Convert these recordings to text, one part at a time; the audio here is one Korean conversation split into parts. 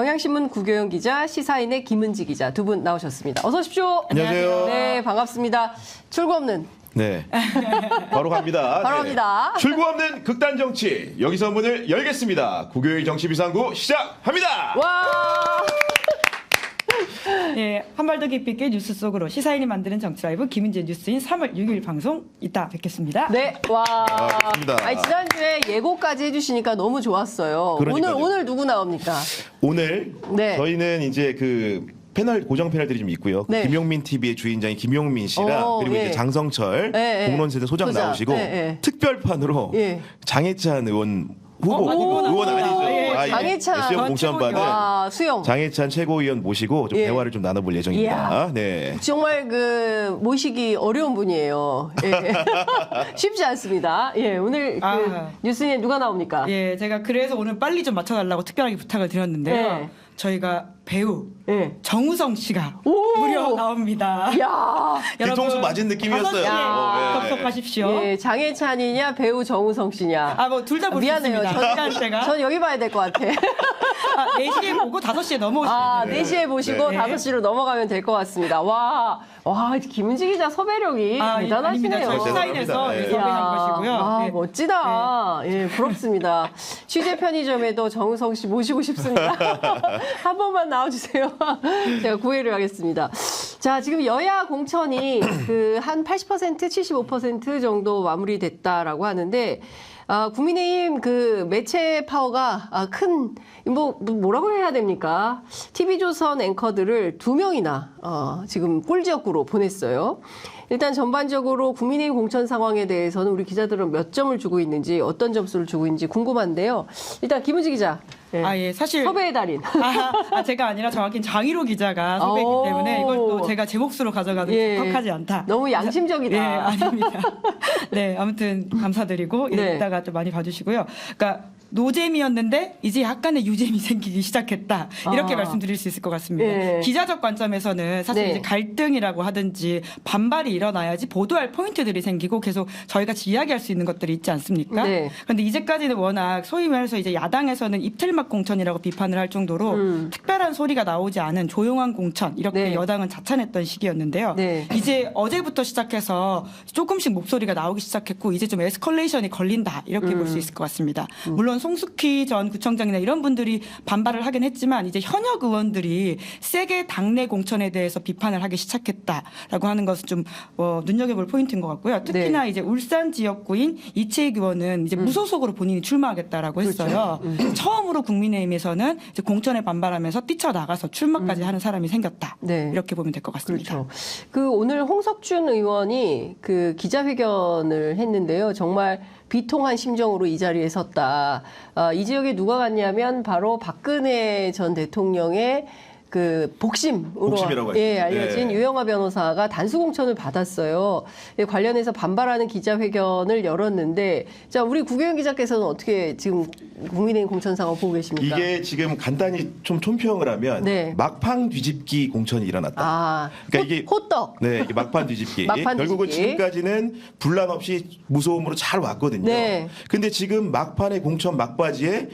경향신문 구교영 기자, 시사인의 김은지 기자 두 분 나오셨습니다. 어서 오십시오. 안녕하세요. 네, 반갑습니다. 출구 없는. 네. 바로 갑니다. 바로 갑니다. 출구 없는 극단 정치. 여기서 문을 열겠습니다. 구교의 정치 비상구 시작합니다. 와! 예, 한 발 더 깊이 있게 뉴스 속으로 시사인이 만드는 정치 라이브 김은지의 뉴스인 3월 6일 방송 이따 뵙겠습니다. 네, 와. 좋습니다. 아니, 지난주에 예고까지 해주시니까 너무 좋았어요. 그러니까요. 오늘 누구 나옵니까? 오늘 네. 저희는 이제 그 패널 고정 패널들이 좀 있고요. 네. 김용민 TV의 주인장인 김용민 씨랑 그리고 예. 이제 장성철 예. 공론세대 소장 나오시고 특별판으로 예. 장해찬 의원 후보 의원 아니죠. 예. 장해찬 수영 공천 받은 와, 수영. 장해찬 최고위원 모시고 좀 예. 대화를 좀 나눠볼 예정입니다. 이야. 네. 정말 그 모시기 어려운 분이에요. 예. 쉽지 않습니다. 예, 오늘 그 아. 뉴스에 누가 나옵니까? 예, 제가 그래서 오늘 빨리 좀 맞춰달라고 특별하게 부탁을 드렸는데요. 네. 저희가 배우 예. 정우성 씨가 오! 무려 나옵니다. 야, 뒤통수 맞은 느낌이었어요. 5시에 네. 접속하십시오. 예, 장해찬이냐 배우 정우성 씨냐? 아, 뭐 둘 다 볼 수 미안해요. 있습니다. 시간대가. 전 여기 봐야 될 것 같아. 4시에 보고 5시에 넘어오시면 아, 돼요. 4시에 보시고 네. 5시로 넘어가면 될 것 같습니다. 와, 김은지 기자 섭외력이 아닙니다. 대단하시네요. 저희 시사인에서 네. 섭외한 것이고요. 아, 네. 멋지다. 예, 부럽습니다. 취재 편의점에도 정우성 씨 모시고 싶습니다. 한 번만 나와주세요. 제가 구애를 하겠습니다. 자, 지금 여야 공천이 그 한 80%, 75% 정도 마무리됐다라고 하는데, 국민의힘 그 매체 파워가 뭐라고 해야 됩니까? TV조선 앵커들을 2명이나 지금 꼴지역구로 보냈어요. 일단 전반적으로 국민의힘 공천 상황에 대해서는 우리 기자들은 몇 점을 주고 있는지 어떤 점수를 주고 있는지 궁금한데요. 일단 김은지 기자. 예. 예, 사실 섭외의 달인. 제가 아니라 정확히 장희로 기자가 오. 섭외했기 때문에 이걸 또 제가 제 몫으로 가져가는 게 예. 적합하지 않다. 너무 양심적이다. 예, 아닙니다. 네, 아무튼 감사드리고 네. 이따가 좀 많이 봐주시고요. 그러니까 노잼이었는데 이제 약간의 유잼이 생기기 시작했다. 이렇게 아. 말씀드릴 수 있을 것 같습니다. 예. 기자적 관점에서는 사실 네. 이제 갈등이라고 하든지 반발이 일어나야지 보도할 포인트들이 생기고 계속 저희 같이 이야기할 수 있는 것들이 있지 않습니까? 네. 그런데 이제까지는 워낙 소위 말해서 이제 야당에서는 입틀막 공천이라고 비판을 할 정도로 특별한 소리가 나오지 않은 조용한 공천 이렇게 네. 여당은 자찬했던 시기였는데요. 네. 이제 어제부터 시작해서 조금씩 목소리가 나오기 시작했고 이제 좀 에스컬레이션이 걸린다 이렇게 볼 수 있을 것 같습니다. 물론 송숙희 전 구청장이나 이런 분들이 반발을 하긴 했지만 이제 현역 의원들이 세게 당내 공천에 대해서 비판을 하기 시작했다라고 하는 것은 좀 눈여겨볼 포인트인 것 같고요. 특히나 네. 이제 울산 지역구인 이채익 의원은 이제 무소속으로 본인이 출마하겠다라고 했어요. 처음으로 국민의힘에서는 이제 공천에 반발하면서 뛰쳐나가서 출마까지 하는 사람이 생겼다. 네. 이렇게 보면 될 것 같습니다. 그렇죠. 그 오늘 홍석준 의원이 그 기자회견을 했는데요. 정말 비통한 심정으로 이 자리에 섰다. 이 지역에 누가 갔냐면 바로 박근혜 전 대통령의 그 복심이라고 알려진 네. 유영하 변호사가 단수 공천을 받았어요. 관련해서 반발하는 기자회견을 열었는데, 자, 우리 구교영 기자께서는 어떻게 지금 국민의힘 공천 상황 보고 계십니까? 이게 지금 간단히 좀 총평을 하면 네. 막판 뒤집기 공천이 일어났다. 아, 그러니까 이게 호떡. 네, 이게 막판 뒤집기. 막판 결국은 뒤집기. 지금까지는 분란 없이 무소음으로 잘 왔거든요. 네. 근데 지금 막판의 공천 막바지에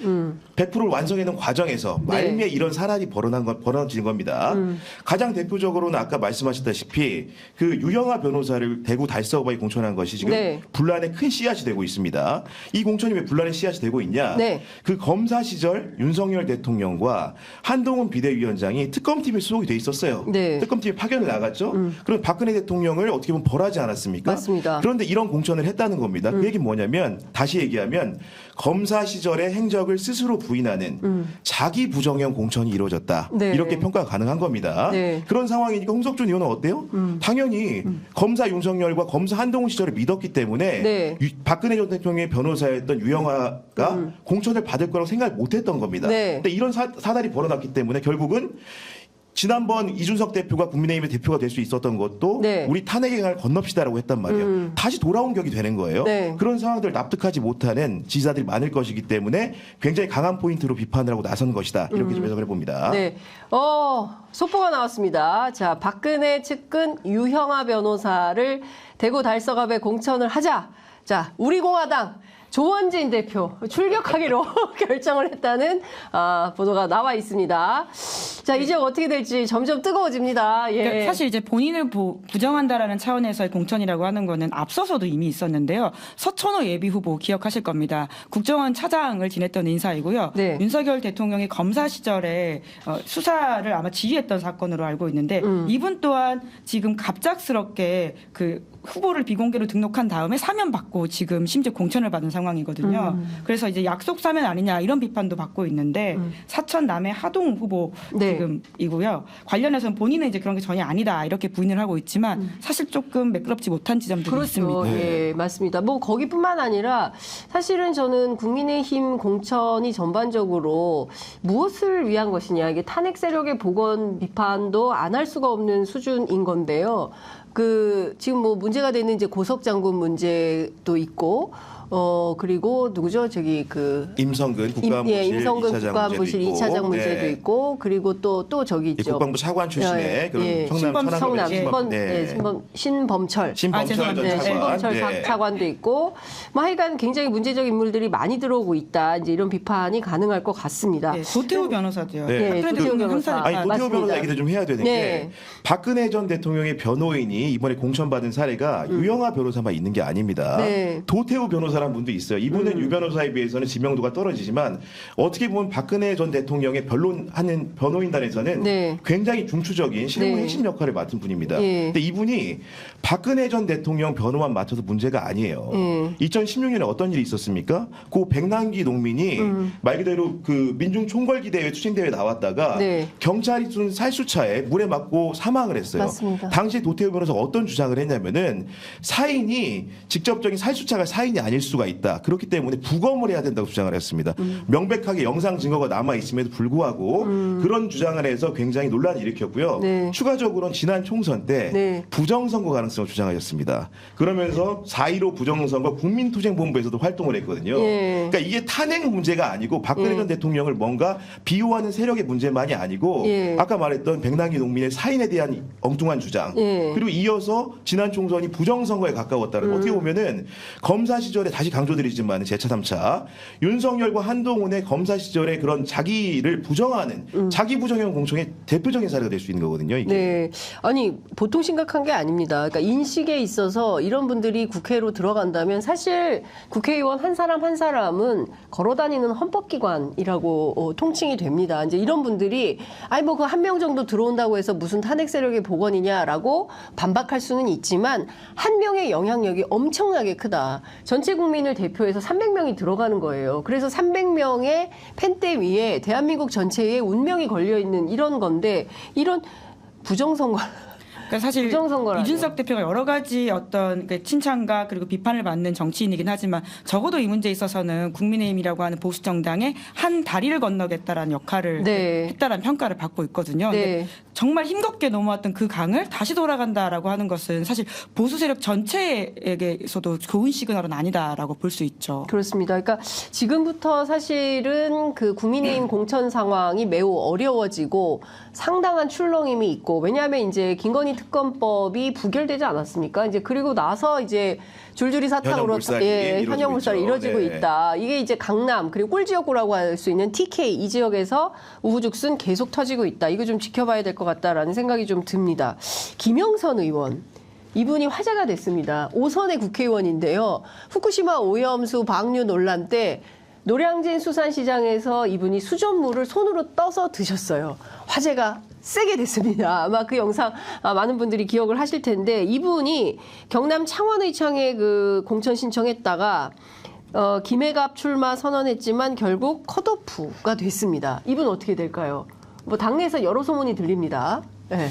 100%를 완성해놓은 과정에서 말미에 이런 사람이 벌어지는 겁니다. 가장 대표적으로는 아까 말씀하셨다시피 그 유영하 변호사를 대구 달서구에 공천한 것이 지금 네. 분란의 큰 씨앗이 되고 있습니다. 이 공천이 왜 분란의 씨앗이 되고 있냐? 네. 그 검사 시절 윤석열 대통령과 한동훈 비대위원장이 특검팀에 수속이 돼 있었어요. 네. 특검팀에 파견을 나갔죠. 그럼 박근혜 대통령을 어떻게 보면 벌하지 않았습니까? 맞습니다. 그런데 이런 공천을 했다는 겁니다. 그 얘기는 뭐냐면 다시 얘기하면 검사 시절의 행적을 스스로 부인하는 자기 부정형 공천이 이루어졌다. 네. 이렇게 평가가 가능한 겁니다. 네. 그런 상황이니까 홍석준 의원은 어때요? 당연히 검사 윤석열과 검사 한동훈 시절을 믿었기 때문에 네. 박근혜 전 대통령의 변호사였던 유영하가 공천을 받을 거라고 생각을 못했던 겁니다. 네. 근데 이런 사달이 벌어났기 때문에 결국은 지난번 이준석 대표가 국민의힘의 대표가 될 수 있었던 것도 네. 우리 탄핵의 강을 건넙시다라고 했단 말이에요. 다시 돌아온 격이 되는 거예요. 네. 그런 상황들을 납득하지 못하는 지지자들이 많을 것이기 때문에 굉장히 강한 포인트로 비판을 하고 나선 것이다. 이렇게 좀 해석을 해봅니다. 네. 속보가 나왔습니다. 자, 박근혜 측근 유형아 변호사를 대구 달서갑에 공천을 하자. 자, 우리 공화당 조원진 대표 출격하기로 결정을 했다는 보도가 나와 있습니다. 자, 이 지역 어떻게 될지 점점 뜨거워집니다. 예. 그러니까 사실 이제 본인을 부정한다라는 차원에서의 공천이라고 하는 거는 앞서서도 이미 있었는데요. 서천호 예비 후보 기억하실 겁니다. 국정원 차장을 지냈던 인사이고요. 네. 윤석열 대통령이 검사 시절에 수사를 아마 지휘했던 사건으로 알고 있는데 이분 또한 지금 갑작스럽게 그 후보를 비공개로 등록한 다음에 사면 받고 지금 심지어 공천을 받은 상황이거든요. 그래서 이제 약속 사면 아니냐 이런 비판도 받고 있는데 사천 남해 하동 후보 네. 지금이고요. 관련해서는 본인은 이제 그런 게 전혀 아니다 이렇게 부인을 하고 있지만 사실 조금 매끄럽지 못한 지점들이 그렇죠. 있습니다. 예, 맞습니다. 뭐 거기뿐만 아니라 사실은 저는 국민의힘 공천이 전반적으로 무엇을 위한 것이냐, 이게 탄핵 세력의 복원 비판도 안 할 수가 없는 수준인 건데요. 지금 뭐 문제가 되는 이제 고석 장군 문제도 있고, 그리고 누구죠? 임성근 국가안보실 임성근 2차장 국가안보실 문제도 2차장 문제도 네. 있고, 그리고 또 저기 있죠. 국방부 차관 출신의 그런 성남 신범철 신범철 전 차관. 신범철 차관도 있고, 뭐 하여간 굉장히 문제적 인물들이 많이 들어오고 있다. 이제 이런 비판이 가능할 것 같습니다. 네, 도태우 변호사도요. 네. 박근혜 도태우 대통령 변호사. 형사 아니 도태우 맞습니다. 변호사 얘기도 좀 해야 되는 네. 게 박근혜 전 대통령의 변호인이 이번에 공천받은 사례가 유영하 변호사만 있는 게 아닙니다. 네. 도태우 변호사라는 분도 있어요. 이분은 유 변호사에 비해서는 지명도가 떨어지지만 어떻게 보면 박근혜 전 대통령의 변론하는 변호인단에서는 네. 굉장히 중추적인 실무 네. 핵심 역할을 맡은 분입니다. 예. 근데 이분이 박근혜 전 대통령 변호만 맡아서 문제가 아니에요. 2016년에 어떤 일이 있었습니까? 고 백남기 농민이 말 그대로 그 민중 총궐기 대회 투쟁대회 나왔다가 네. 경찰이 쏜 살수차에 물에 맞고 사망을 했어요. 맞습니다. 당시 도태우 변호사가 어떤 주장을 했냐면은 사인이 직접적인 살수차가 사인이 아닐 수가 있다. 그렇기 때문에 부검을 해야 된다고 주장을 했습니다. 명백하게 영상 증거가 남아 있음에도 불구하고 그런 주장을 해서 굉장히 논란을 일으켰고요. 네. 추가적으로는 지난 총선 때 네. 부정선거 가능성을 주장하셨습니다. 그러면서 4.15 부정선거 국민투쟁본부에서도 활동을 했거든요. 예. 그러니까 이게 탄핵 문제가 아니고 박근혜 예. 전 대통령을 뭔가 비호하는 세력의 문제만이 아니고 예. 아까 말했던 백남기 농민의 사인에 대한 엉뚱한 주장 예. 그리고 이어서 지난 총선이 부정선거에 가까웠다는 어떻게 보면은 검사 시절에 다시 강조드리지만 제 2차 3차 윤석열과 한동훈의 검사 시절에 그런 자기를 부정하는 자기 부정형 공천의 대표적인 사례가 될 수 있는 거거든요. 이게. 네. 아니, 보통 심각한 게 아닙니다. 그러니까 인식에 있어서 이런 분들이 국회로 들어간다면 사실 국회의원 한 사람 한 사람은 걸어다니는 헌법기관이라고 통칭이 됩니다. 이제 이런 분들이 아니 뭐 그 한 명 정도 들어온다고 해서 무슨 탄핵 세력의 복원이냐라고 반박할 수는 있지만 한 명의 영향력이 엄청나게 크다. 전체 국민을 대표해서 300명이 들어가는 거예요. 그래서 300명의 펜대 위에 대한민국 전체의 운명이 걸려 있는 이런 건데 이런 부정선거 그러니까 사실 부정선거라뇨. 이준석 대표가 여러 가지 어떤 그 칭찬과 그리고 비판을 받는 정치인이긴 하지만 적어도 이 문제에 있어서는 국민의힘이라고 하는 보수 정당의 한 다리를 건너겠다라는 역할을 네. 했다라는 평가를 받고 있거든요. 네. 근데 정말 힘겹게 넘어왔던 그 강을 다시 돌아간다라고 하는 것은 사실 보수 세력 전체에게서도 좋은 시그널은 아니다라고 볼 수 있죠. 그렇습니다. 그러니까 지금부터 사실은 그 국민의힘 공천 상황이 매우 어려워지고 상당한 출렁임이 있고 왜냐하면 이제 김건희 특검법이 부결되지 않았습니까? 이제 그리고 나서 이제 줄줄이 사탕으로 현역 물살이 이루어지고 네. 있다. 이게 이제 강남 그리고 꿀지역구라고 할 수 있는 TK 이 지역에서 우후죽순 계속 터지고 있다. 이거 좀 지켜봐야 될 것 같다라는 생각이 좀 듭니다. 김영선 의원. 이분이 화제가 됐습니다. 5선의 국회의원인데요. 후쿠시마 오염수 방류 논란 때 노량진 수산시장에서 이분이 수돗물을 손으로 떠서 드셨어요. 화제가 세게 됐습니다. 아마 그 영상 많은 분들이 기억을 하실 텐데 이분이 경남 창원의창에 그 공천 신청했다가 김해갑 출마 선언했지만 결국 컷오프가 됐습니다. 이분 어떻게 될까요? 뭐 당내에서 여러 소문이 들립니다. 네.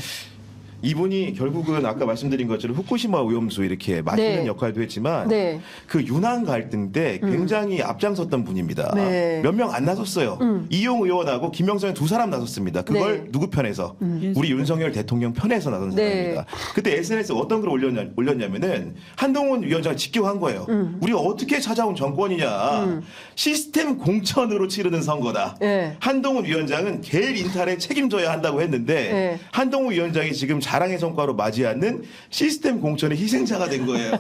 이분이 결국은 아까 말씀드린 것처럼 후쿠시마 오염수 이렇게 마시는 네. 역할도 했지만 네. 그 유난 갈등 때 굉장히 앞장섰던 분입니다. 네. 몇 명 안 나섰어요. 이용 의원하고 김영선 두 사람 나섰습니다. 그걸 네. 누구 편에서? 우리 윤석열 대통령 편에서 나선 네. 사람입니다. 그때 SNS에 어떤 글을 올렸냐면은 한동훈 위원장을 직격한 거예요. 우리가 어떻게 찾아온 정권이냐. 시스템 공천으로 치르는 선거다. 네. 한동훈 위원장은 개일 인탈에 책임져야 한다고 했는데 네. 한동훈 위원장이 지금 자랑의 성과로 맞이 않는 시스템 공천의 희생자가 된 거예요.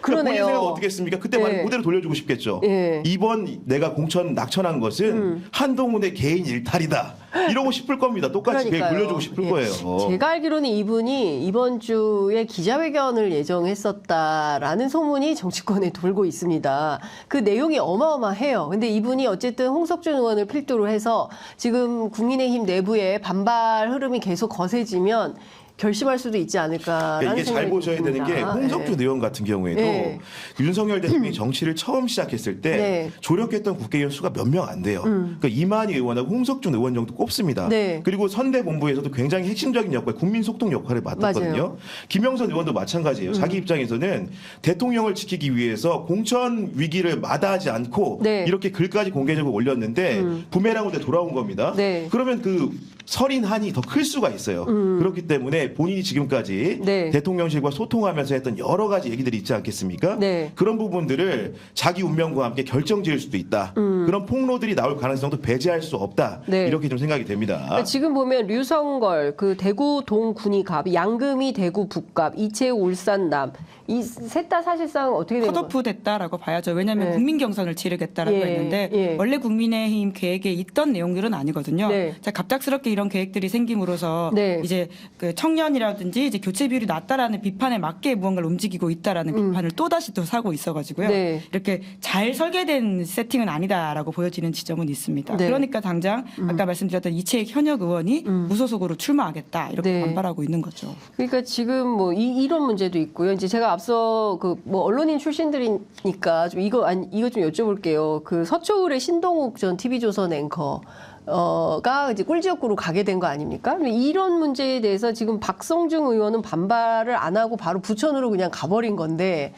그러네요. 본인 생각 어떻게 했습니까? 그때 말 그대로 돌려주고 싶겠죠. 예. 이번 내가 공천 낙천한 것은 한동훈의 개인 일탈이다. 이러고 싶을 겁니다. 똑같이 그게 그러니까요. 돌려주고 싶을 예. 거예요. 제가 알기로는 이분이 이번 주에 기자회견을 예정했었다라는 소문이 정치권에 돌고 있습니다. 그 내용이 어마어마해요. 근데 이분이 어쨌든 홍석준 의원을 필두로 해서 지금 국민의힘 내부에 반발 흐름이 계속 거세지면 결심할 수도 있지 않을까라는 그러니까 이게 잘 생각이 보셔야 되는 게 듭니다. 홍석준 의원 같은 경우에도 예. 윤석열 대통령이 정치를 처음 시작했을 때 네. 조력했던 국회의원 수가 몇 명 안 돼요. 그러니까 이만희 의원하고 홍석준 의원 정도 꼽습니다. 네. 그리고 선대본부에서도 굉장히 핵심적인 역할, 국민 소통 역할을 맡았거든요. 맞아요. 김영선 의원도 마찬가지예요. 자기 입장에서는 대통령을 지키기 위해서 공천 위기를 마다하지 않고 네. 이렇게 글까지 공개적으로 올렸는데 부메랑으로 돌아온 겁니다. 네. 그러면 그 설인 한이 더 클 수가 있어요. 그렇기 때문에 본인이 지금까지 네. 대통령실과 소통하면서 했던 여러 가지 얘기들이 있지 않겠습니까? 네. 그런 부분들을 자기 운명과 함께 결정지을 수도 있다. 그런 폭로들이 나올 가능성도 배제할 수 없다. 네. 이렇게 좀 생각이 됩니다. 그러니까 지금 보면 류성걸, 그 대구 동군이갑, 양금희 대구 북갑, 이채우 울산남 이 셋 다 사실상 어떻게 되는 거예요? 컷오프 됐다라고 봐야죠. 왜냐하면 네. 국민 경선을 치르겠다라고 예, 했는데 예. 원래 국민의힘 계획에 있던 내용들은 아니거든요. 네. 자, 갑작스럽게 이런 계획들이 생김으로써 네. 이제 그 청년이라든지 이제 교체 비율이 낮다라는 비판에 맞게 무언가를 움직이고 있다라는 비판을 또 다시 또 사고 있어가지고요. 네. 이렇게 잘 설계된 세팅은 아니다라고 보여지는 지점은 있습니다. 네. 그러니까 당장 아까 말씀드렸던 이채익 현역 의원이 무소속으로 출마하겠다 이렇게 네. 반발하고 있는 거죠. 그러니까 지금 뭐 이런 문제도 있고요. 이제 제가 앞서 그 뭐 언론인 출신들이니까 좀 이거 좀 여쭤볼게요. 그 서초울의 신동욱 전 TV조선 앵커가 이제 꿀지역구로 가게 된 거 아닙니까? 근데 이런 문제에 대해서 지금 박성중 의원은 반발을 안 하고 바로 부천으로 그냥 가버린 건데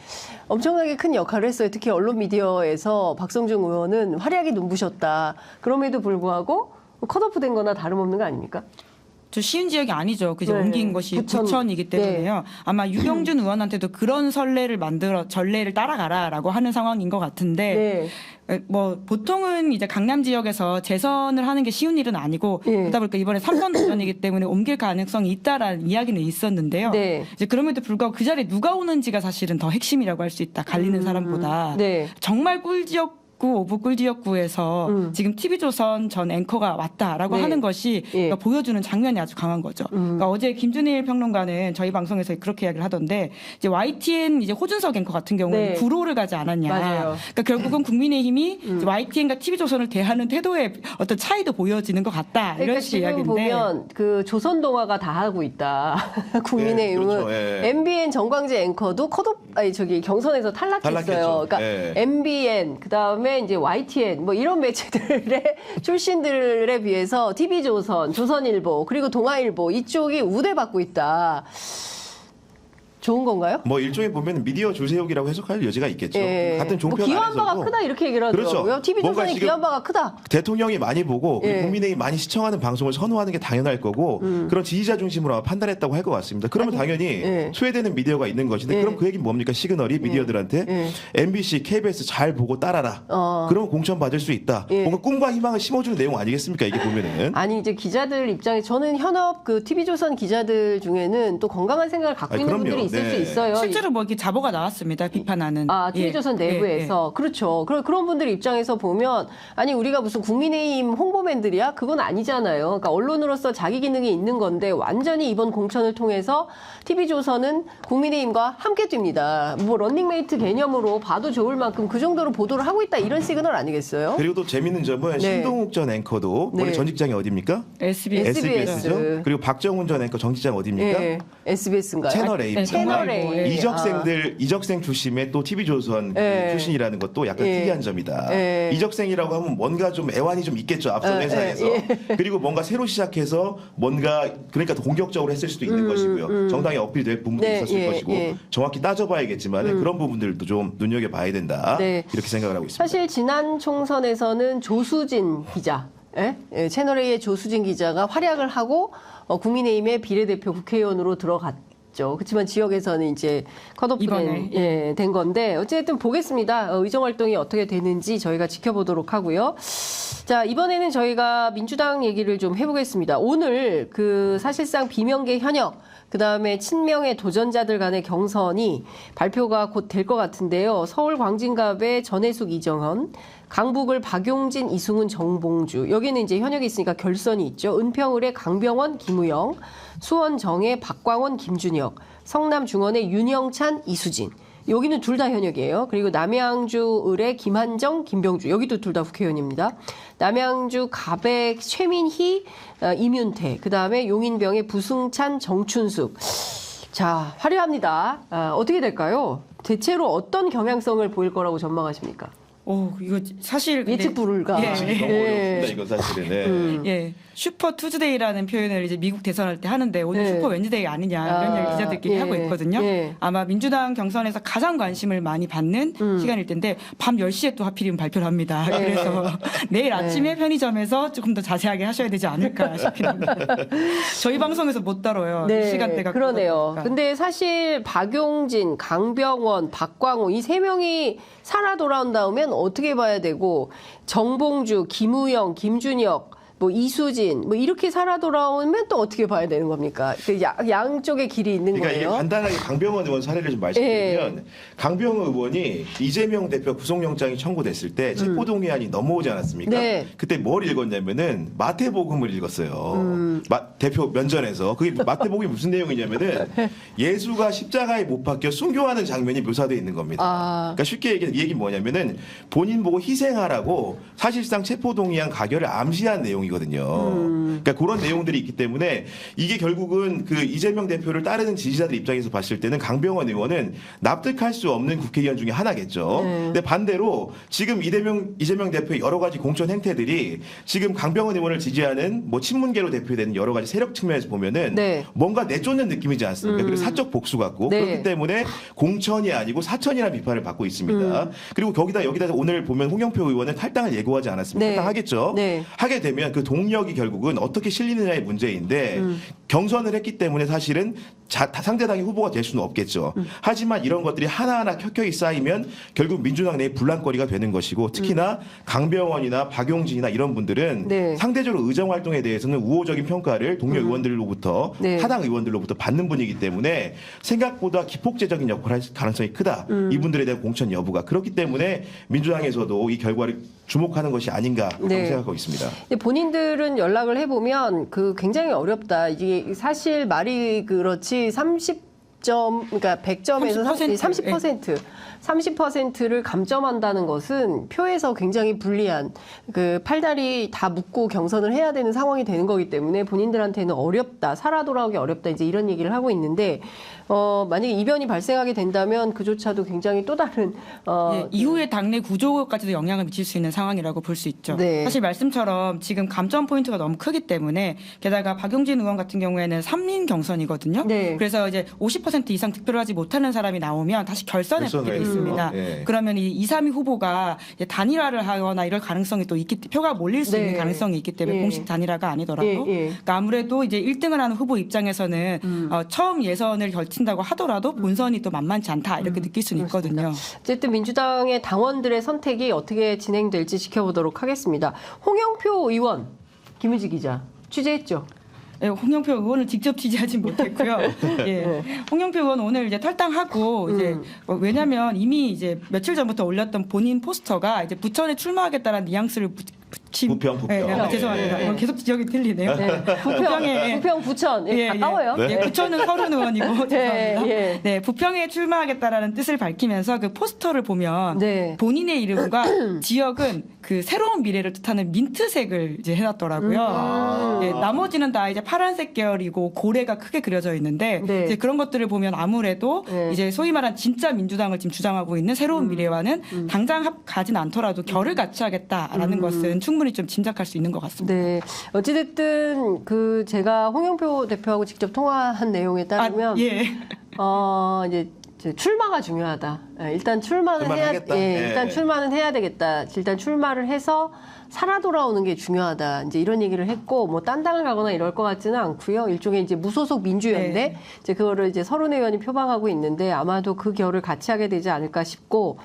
엄청나게 큰 역할을 했어요. 특히 언론 미디어에서 박성중 의원은 활약이 눈부셨다. 그럼에도 불구하고 컷오프된 거나 다름없는 거 아닙니까? 저 쉬운 지역이 아니죠. 그죠? 네. 옮긴 것이 부천. 부천이기 때문에요. 아마 유경준 의원한테도 그런 전례를 따라가라라고 하는 상황인 것 같은데 뭐 보통은 이제 강남 지역에서 재선을 하는 게 쉬운 일은 아니고 네. 그러다 보니까 이번에 3번 도전이기 때문에 옮길 가능성이 있다라는 이야기는 있었는데요. 네. 이제 그럼에도 불구하고 그 자리에 누가 오는지가 사실은 더 핵심이라고 할 수 있다. 갈리는 사람보다. 네. 정말 꿀지역 오브 꿀지역구에서 지금 TV조선 전 앵커가 왔다라고 네. 하는 것이 예. 그러니까 보여주는 장면이 아주 강한 거죠. 그러니까 어제 김준일 평론가는 저희 방송에서 그렇게 이야기를 하던데 이제 YTN 이제 호준석 앵커 같은 경우는 네. 구로를 가지 않았냐. 맞아요. 그러니까 결국은 국민의힘이 이제 YTN과 TV조선을 대하는 태도의 어떤 차이도 보여지는 것 같다. 그러니까 이런 식의 지금 이야기인데. 보면 그 조선 동화가 다 하고 있다. 국민의힘은 네, 그렇죠. 예. MBN 정광재 앵커도 경선에서 탈락했어요. 탈락했죠. 그러니까 예. MBN 그다음에 이제 YTN 뭐 이런 매체들의 출신들에 비해서 TV조선, 조선일보 그리고 동아일보 이쪽이 우대받고 있다. 좋은 건가요? 뭐 일종의 보면 미디어 줄세우기라고 해석할 여지가 있겠죠. 예. 같은 뭐 종편 기여한 바가 안에서도 크다 이렇게 얘기를 하더라고요. 그렇죠. TV조선이 뭔가 지금 기여한 바가 크다. 대통령이 많이 보고 예. 국민의힘이 많이 시청하는 방송을 선호하는 게 당연할 거고 그런 지지자 중심으로 아마 판단했다고 할 것 같습니다. 그러면 당연히 예. 소외되는 미디어가 있는 것인데 예. 그럼 그 얘기는 뭡니까? 시그널이 미디어들한테 예. MBC, KBS 잘 보고 따라라. 그러면 공천 받을 수 있다. 예. 뭔가 꿈과 희망을 심어주는 내용 아니겠습니까? 이게 보면은. 아니 이제 기자들 입장에 저는 현업 그 TV조선 기자들 중에는 또 건강한 생각을 갖고 아니, 있는 그럼요. 분들이 있을 네. 수 있어요. 실제로 뭐 이렇게 자보가 나왔습니다. 비판하는. 아, TV조선 예. 내부에서. 그렇죠. 그런 분들 입장에서 보면, 아니, 우리가 무슨 국민의힘 홍보맨들이야? 그건 아니잖아요. 그러니까 언론으로서 자기 기능이 있는 건데, 완전히 이번 공천을 통해서 TV조선은 국민의힘과 함께 뜁니다. 뭐, 런닝메이트 개념으로 봐도 좋을 만큼 그 정도로 보도를 하고 있다. 이런 시그널 아니겠어요? 그리고 또 재밌는 점은 네. 신동욱 전 앵커도 네. 원래 전 직장이 어디입니까? SBS. SBS죠. 그리고 박정훈 전 앵커 전 직장 어디입니까? 예. SBS인가요? 채널 A. 네, 채널 A. 예. 이적생 출신의 또 TV조선 예. 출신이라는 것도 약간 예. 특이한 점이다. 예. 이적생이라고 하면 뭔가 좀 애환이 좀 있겠죠. 앞선 예, 회사에서. 그리고 뭔가 새로 시작해서 뭔가 그러니까 더 공격적으로 했을 수도 있는 것이고요. 정당에 어필될 부분도 네, 있었을 예, 것이고 예. 정확히 따져봐야겠지만 그런 부분들도 좀 눈여겨봐야 된다. 네. 이렇게 생각을 하고 있습니다. 사실 지난 총선에서는 조수진 기자, 채널A의 조수진 기자가 활약을 하고 국민의힘의 비례대표 국회의원으로 들어갔고 있죠. 그렇지만 지역에서는 이제 컷오프 이번에. 된 건데 어쨌든 보겠습니다. 의정 활동이 어떻게 되는지 저희가 지켜보도록 하고요. 자, 이번에는 저희가 민주당 얘기를 좀 해보겠습니다. 오늘 그 사실상 비명계 현역 그다음에 친명의 도전자들 간의 경선이 발표가 곧 될 것 같은데요. 서울 광진갑의 전해숙 이정현, 강북을 박용진, 이승훈, 정봉주. 여기는 이제 현역이 있으니까 결선이 있죠. 은평을의 강병원, 김우영, 수원 정의 박광원, 김준혁, 성남 중원의 윤영찬, 이수진. 여기는 둘 다 현역이에요. 그리고 남양주 을의 김한정, 김병주. 여기도 둘 다 국회의원입니다. 남양주 갑의 최민희, 이윤태. 그다음에 용인병의 부승찬, 정춘숙. 자, 화려합니다. 어떻게 될까요? 대체로 어떤 경향성을 보일 거라고 전망하십니까? 이거 사실 근데- 예측 불가. 예. 지금 너무 어렵습니다. 이건 사실은. 네. 예, 슈퍼 투즈데이라는 표현을 이제 미국 대선할 때 하는데 오늘 네. 슈퍼 웬즈데이 아니냐 이런 얘기 기자들끼리 예. 하고 있거든요. 예. 아마 민주당 경선에서 가장 관심을 많이 받는 시간일 텐데 밤 10시에 또 하필이면 발표를 합니다. 그래서 내일 아침에 편의점에서 조금 더 자세하게 하셔야 되지 않을까 싶긴 합니다. 저희 방송에서 못 다뤄요. 시간대가 그러네요. 그러니까. 근데 사실 박용진, 강병원, 박광호 이 세 명이 살아 돌아온 다음엔 어떻게 봐야 되고 정봉주, 김우영, 김준혁 뭐 이수진 뭐 이렇게 살아 돌아오면 또 어떻게 봐야 되는 겁니까? 그 양쪽의 길이 있는 그러니까 이게 거예요. 간단하게 강병원 의원 사례를 좀 말씀드리면 강병원 의원이 이재명 대표 구속영장이 청구됐을 때 체포동의안이 넘어오지 않았습니까? 네. 그때 뭘 읽었냐면은 마태복음을 읽었어요. 대표 면전에서 그게 마태복음이 무슨 내용이냐면은 예수가 십자가에 못 박혀 순교하는 장면이 묘사되어 있는 겁니다. 그러니까 쉽게 얘기해서 이 얘기 뭐냐면은 본인 보고 희생하라고 사실상 체포동의안 가결을 암시한 내용이거든요. 그러니까 그런 내용들이 있기 때문에 이게 결국은 그 이재명 대표를 따르는 지지자들 입장에서 봤을 때는 강병원 의원은 납득할 수 없는 국회의원 중에 하나겠죠. 근데 반대로 지금 이재명 대표의 여러 가지 공천 행태들이 지금 강병원 의원을 지지하는 뭐 친문계로 대표되는 여러 가지 세력 측면에서 보면은 네. 뭔가 내쫓는 느낌이지 않습니까? 그리고 사적 복수 같고 네. 그렇기 때문에 공천이 아니고 사천이라는 비판을 받고 있습니다. 그리고 여기다 오늘 보면 홍영표 의원은 탈당을 예고하지 않았습니까? 네. 탈당하겠죠. 네. 하게 되면 그 동력이 결국은 어떻게 실리느냐의 문제인데 경선을 했기 때문에 사실은 상대당의 후보가 될 수는 없겠죠. 하지만 이런 것들이 하나하나 켜켜이 쌓이면 결국 민주당 내에 분란거리가 되는 것이고 특히나 강병원이나 박용진이나 이런 분들은 네. 상대적으로 의정 활동에 대해서는 우호적인 평가를 동료 의원들로부터 네. 타당 의원들로부터 받는 분이기 때문에 생각보다 기폭제적인 역할을 할 가능성이 크다. 이분들에 대한 공천 여부가 그렇기 때문에 민주당에서도 이 결과를 주목하는 것이 아닌가 네. 생각하고 있습니다. 근데 본인들은 연락을 해보면 그 굉장히 어렵다. 이게 사실 말이 그렇지 30점, 그러니까 100점에서 30%. 30%를 감점한다는 것은 표에서 굉장히 불리한 그 팔다리 다 묶고 경선을 해야 되는 상황이 되는 거기 때문에 본인들한테는 어렵다, 살아 돌아오기 어렵다 이제 이런 얘기를 하고 있는데 만약에 이변이 발생하게 된다면 그조차도 굉장히 또 다른 예, 이후에 당내 구조까지도 영향을 미칠 수 있는 상황이라고 볼 수 있죠. 네. 사실 말씀처럼 지금 감점 포인트가 너무 크기 때문에 게다가 박용진 의원 같은 경우에는 3인 경선이거든요. 네. 그래서 이제 50% 이상 득표를 하지 못하는 사람이 나오면 다시 결선에 붙게 돼 결선에 있습니다. 예. 그러면 이 2, 3위 후보가 이제 단일화를 하거나 이럴 가능성이 또 표가 몰릴 수 네. 있는 가능성이 있기 때문에 예. 공식 단일화가 아니더라도 예, 예. 그러니까 아무래도 이제 1등을 하는 후보 입장에서는 처음 예선을 걸친다고 하더라도 본선이 또 만만치 않다 이렇게 느낄 수는 있거든요. 어쨌든 민주당의 당원들의 선택이 어떻게 진행될지 지켜보도록 하겠습니다. 홍영표 의원, 김은지 기자 취재했죠. 예, 홍영표 의원을 직접 취재하진 못했고요. 예. 홍영표 의원 오늘 이제 탈당하고 이제 왜냐하면 이미 이제 며칠 전부터 올렸던 본인 포스터가 이제 부천에 출마하겠다는 뉘앙스를 붙인. 부평. 예, 죄송합니다. 예. 계속 지역이 틀리네요. 부평, 부천 가까워요. 예, 부천은 서른 의원이고 죄송합니다. 예. 네, 부평에 출마하겠다라는 뜻을 밝히면서 그 포스터를 보면 네. 본인의 이름과 지역은 그 새로운 미래를 뜻하는 민트색을 이제 해놨더라고요. 예, 나머지는 다 이제 파란색 계열이고 고래가 크게 그려져 있는데 네. 이제 그런 것들을 보면 아무래도 네. 이제 소위 말한 진짜 민주당을 지금 주장하고 있는 새로운 미래와는 당장 가진 않더라도 결을 같이 하겠다라는 것은 충분히 좀 짐작할 수 있는 것 같습니다. 네. 어찌됐든 그 제가 홍영표 대표하고 직접 통화한 내용에 따르면 예. 이제 출마가 중요하다. 일단 출마는 출마를 해야 하겠다. 예. 일단 출마는 해야 되겠다. 일단 출마를 해서 살아 돌아오는 게 중요하다. 이제 이런 얘기를 했고 뭐 딴 당을 가거나 이럴 것 같지는 않고요. 일종의 이제 무소속 민주연대 네. 이제 그거를 이제 서른 의원이 표방하고 있는데 아마도 그 결을 같이 하게 되지 않을까 싶고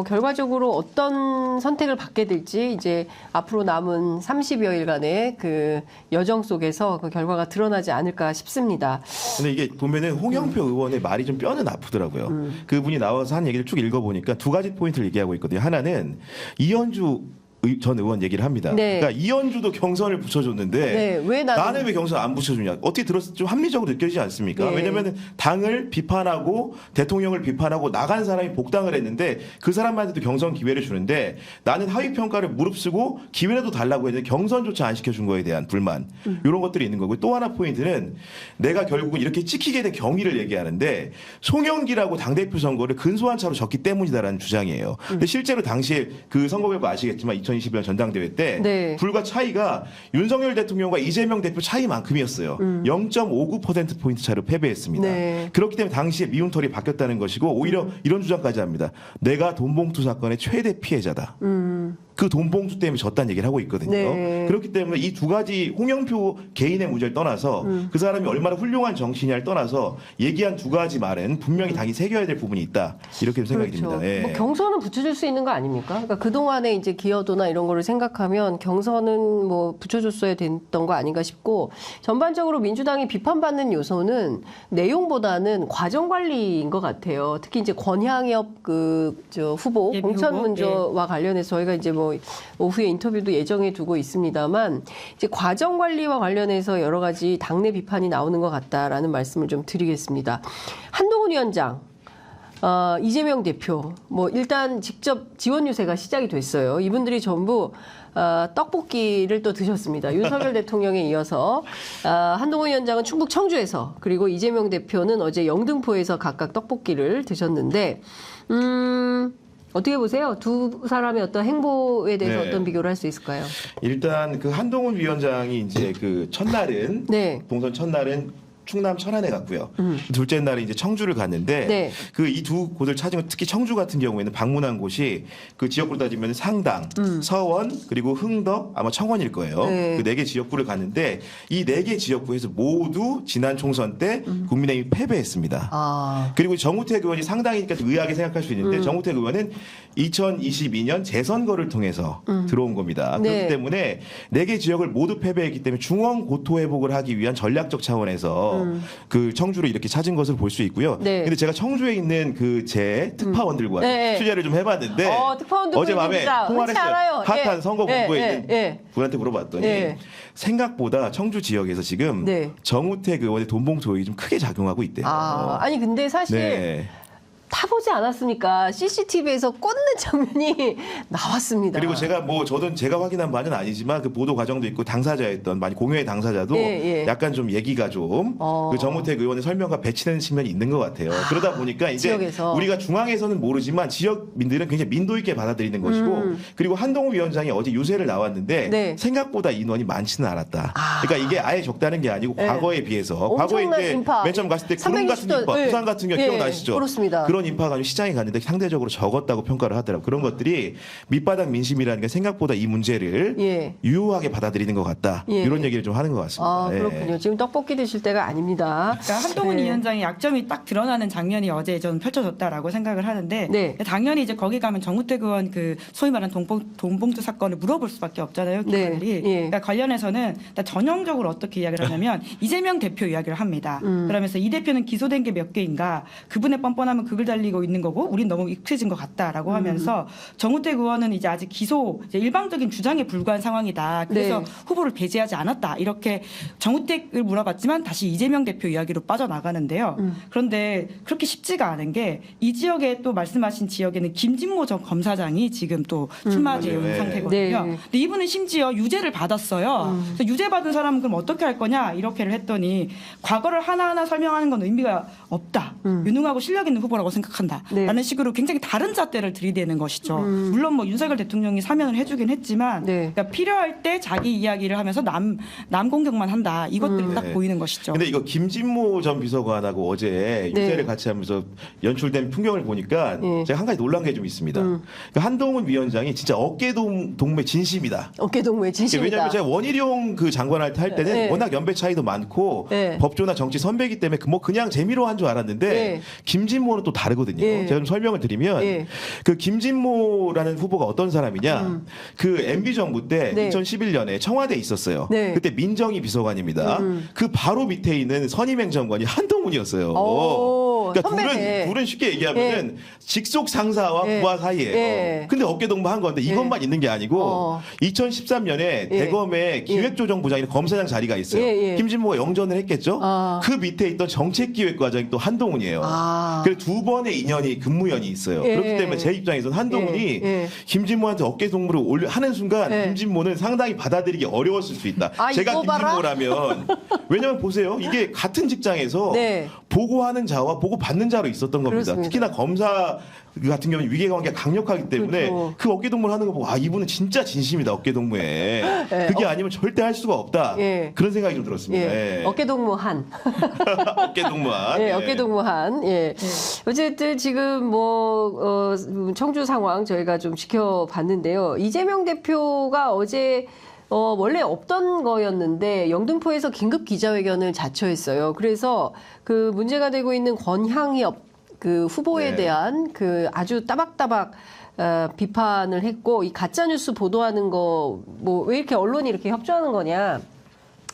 결과적으로 어떤 선택을 받게 될지 이제 앞으로 남은 30여일간의 그 여정 속에서 그 결과가 드러나지 않을까 싶습니다. 근데 이게 보면은 홍영표 의원의 말이 좀 뼈는 아프더라고요. 그분이 나와서 한 얘기를 쭉 읽어보니까 두 가지 포인트를 얘기하고 있거든요. 하나는 이현주 전 의원 얘기를 합니다. 네. 그러니까 이현주도 경선을 붙여줬는데 네, 왜 나는 왜 경선 안 붙여주냐? 어떻게 들었을 때 좀 합리적으로 느껴지지 않습니까? 네. 왜냐하면 당을 비판하고 대통령을 비판하고 나간 사람이 복당을 했는데 그 사람한테도 경선 기회를 주는데 나는 하위 평가를 무릅쓰고 기회라도 달라고 했는데 경선조차 안 시켜준 거에 대한 불만 이런 것들이 있는 거고 또 하나 포인트는 내가 결국은 이렇게 찍히게 된 경위를 얘기하는데 송영기라고 당대표 선거를 근소한 차로 졌기 때문이다라는 주장이에요. 근데 실제로 당시에 그 선거 결과 아시겠지만 2021년 전당대회 때 네. 불과 차이가 윤석열 대통령과 이재명 대표 차이만큼이었어요. 0.59%포인트 차로 패배했습니다. 네. 그렇기 때문에 당시에 미움털이 바뀌었다는 것이고 오히려 이런 주장까지 합니다. 내가 돈봉투 사건의 최대 피해자다. 그 돈봉투 때문에 졌다는 얘기를 하고 있거든요. 네. 그렇기 때문에 이 두 가지 홍영표 개인의 문제를 떠나서 그 사람이 얼마나 훌륭한 정치냐를 떠나서 얘기한 두 가지 말은 분명히 당이 새겨야 될 부분이 있다. 이렇게 생각이 듭니다. 예. 뭐 경선은 붙여줄 수 있는 거 아닙니까? 그러니까 그동안의 이제 기여도나 이런 거를 생각하면 경선은 뭐 붙여줬어야 됐던 거 아닌가 싶고 전반적으로 민주당이 비판받는 요소는 내용보다는 과정 관리인 것 같아요. 특히 이제 권향엽 저 후보 예비 공천 후보? 문제와 관련해서 저희가 이제 뭐 오후에 인터뷰도 예정해 두고 있습니다만 이제 과정 관리와 관련해서 여러 가지 당내 비판이 나오는 것 같다라는 말씀을 좀 드리겠습니다. 한동훈 위원장. 이재명 대표, 뭐 일단 직접 지원 유세가 시작이 됐어요. 이분들이 전부 떡볶이를 또 드셨습니다. 윤석열 대통령에 이어서 한동훈 위원장은 충북 청주에서 그리고 이재명 대표는 어제 영등포에서 각각 떡볶이를 드셨는데 어떻게 보세요? 두 사람의 어떤 행보에 대해서 네. 어떤 비교를 할 수 있을까요? 일단 그 한동훈 위원장이 이제 그 첫날은 네. 동선 첫날은 충남 천안에 갔고요. 둘째 날에 이제 청주를 갔는데 네. 그 이 두 곳을 찾은 건 특히 청주 같은 경우에는 방문한 곳이 그 지역구로 따지면 상당, 서원 그리고 흥덕 아마 청원일 거예요. 네. 그 네 개 지역구를 갔는데 이 네 개 지역구에서 모두 지난 총선 때 국민의힘이 패배했습니다. 그리고 정우택 의원이 상당히니까 의아하게 생각할 수 있는데 정우택 의원은 2022년 재선거를 통해서 들어온 겁니다. 네. 그렇기 때문에 네 개 지역을 모두 패배했기 때문에 중원 고토 회복을 하기 위한 전략적 차원에서 그 청주를 이렇게 찾은 것을 볼 수 있고요. 네. 근데 제가 청주에 있는 그 제 특파원들과 네. 취재를 좀 해봤는데 특파원들 어젯밤에 진짜 통화를 흔치 않아요. 했어요. 핫한 예. 선거 공부에 예, 있는 예. 분한테 물어봤더니 예. 생각보다 청주 지역에서 지금 네. 정우택 의원의 돈봉투 의혹이 좀 크게 작용하고 있대요. 아니 근데 사실 네. 타보지 않았으니까 CCTV에서 꽂는 장면이 나왔습니다. 그리고 제가 뭐 저도 제가 확인한 바는 아니지만 그 보도 과정도 있고 당사자였던 많이 공유의 당사자도 예. 약간 좀 얘기가 좀 그 정우택 의원의 설명과 배치되는 측면이 있는 것 같아요. 그러다 보니까 이제 지역에서. 우리가 중앙에서는 모르지만 지역민들은 굉장히 민도 있게 받아들이는 것이고 그리고 한동훈 위원장이 어제 유세를 나왔는데 네. 생각보다 인원이 많지는 않았다. 그러니까 이게 아예 적다는 게 아니고 네. 과거에 비해서 엄청난 과거에 이제 인파. 맨 처음 갔을 때 구름 같은 360도, 인파, 예. 부산 같은 경우 예, 기억나시죠? 그렇습니다. 그런 인파가 아니고 시장에 갔는데 상대적으로 적었다고 평가를 하더라고요. 그런 것들이 밑바닥 민심이라는 게 생각보다 이 문제를 예. 유효하게 받아들이는 것 같다. 예. 이런 얘기를 좀 하는 것 같습니다. 예. 그렇군요. 지금 떡볶이 드실 때가 아닙니다. 그러니까 한동훈 네. 위원장의 약점이 딱 드러나는 장면이 어제 좀 펼쳐졌다라고 생각을 하는데 네. 당연히 이제 거기 가면 정우택 의원 그 소위 말하는 돈봉투 사건을 물어볼 수밖에 없잖아요. 네. 기관들이. 예. 그러니까 관련해서는 일단 전형적으로 어떻게 이야기를 하냐면 이재명 대표 이야기를 합니다. 그러면서 이 대표는 기소된 게 몇 개인가 그분의 뻔뻔하면 극을 달리고 있는 거고 우린 너무 익숙해진 것 같다라고 하면서 정우택 의원은 이제 아직 기소 이제 일방적인 주장에 불과한 상황이다. 그래서 네. 후보를 배제하지 않았다. 이렇게 정우택을 물어봤지만 다시 이재명 대표 이야기로 빠져나가는데요. 그런데 그렇게 쉽지가 않은 게 이 지역에 또 말씀하신 지역에는 김진모 전 검사장이 지금 또 출마되어 있는 맞아요. 상태거든요. 네. 근데 이분은 심지어 유죄를 받았어요. 그래서 유죄 받은 사람은 그럼 어떻게 할 거냐 이렇게를 했더니 과거를 하나하나 설명하는 건 의미가 없다. 유능하고 실력 있는 후보라고 생각한다. 네. 라는 식으로 굉장히 다른 잣대를 들이대 되는 것이죠. 물론 뭐 윤석열 대통령이 사면을 해주긴 했지만 네. 그러니까 필요할 때 자기 이야기를 하면서 남 공격만 한다. 이것들이 딱 네. 보이는 것이죠. 근데 이거 김진모 전 비서관하고 어제 네. 유세를 같이 하면서 연출된 풍경을 보니까 네. 제가 한 가지 놀란 게 좀 있습니다. 그러니까 한동훈 위원장이 진짜 어깨 동무의 진심이다. 어깨 동무의 진심이다. 왜냐하면 제가 원희룡 그 장관할 때 할 때는 네. 워낙 연배 차이도 많고 네. 법조나 정치 선배이기 때문에 뭐 그냥 재미로 한 줄 알았는데 네. 김진모는 또 다르거든요. 네. 제가 좀 설명을 드리면 네. 그 김진모라는 후보가 어떤 사람이냐? 그 MB 정부 때 네. 2011년에 청와대에 있었어요. 네. 그때 민정희 비서관입니다. 그 바로 밑에 있는 선임행정관이 한동훈이었어요. 오, 그러니까 선배네. 둘은 쉽게 얘기하면은 직속 상사와 네. 부하 사이예요. 네. 근데 어깨 동무한 건데 이것만 있는 게 아니고 2013년에 대검의 기획조정부장이 검사장 자리가 있어요. 예, 예. 김진모가 영전을 했겠죠. 아. 그 밑에 있던 정책기획과장이 또 한동훈이에요. 아. 그래서 두 번의 인연이 근무연이 있어요. 예. 그렇기 때문에 제 입장에서는 한동훈이 예. 김진모한테 어깨 동무를 하는 순간 예. 김진모는 상당히 받아들이기 어려웠을 수 있다. 아, 제가 이거 봐라. 김진모라면 왜냐면 보세요. 이게 같은 직장에서 네. 보고하는 자와 보고받는 자로 있었던 겁니다. 그렇습니다. 특히나 검사 같은 경우는 위계관계가 강력하기 때문에 그렇죠. 그 어깨 동무를 하는 거 보고 아 이분은 진짜 진심이다 어깨 동무에 예. 그게 아니면 절대 할 수가 없다 예. 그런 생각이 좀 들었습니다. 예. 예. 어깨 동무한. 어깨 동무한. 예, 예. 어깨 동무한. 예. 어쨌든 지금 뭐 청주 상황 저희가 좀 지켜봤는데요. 이재명 대표가 어제 원래 없던 거였는데 영등포에서 긴급 기자회견을 자처했어요. 그래서 그 문제가 되고 있는 권향엽 그 후보에 네. 대한 그 아주 따박따박 비판을 했고 이 가짜 뉴스 보도하는 거 뭐 왜 이렇게 언론이 이렇게 협조하는 거냐.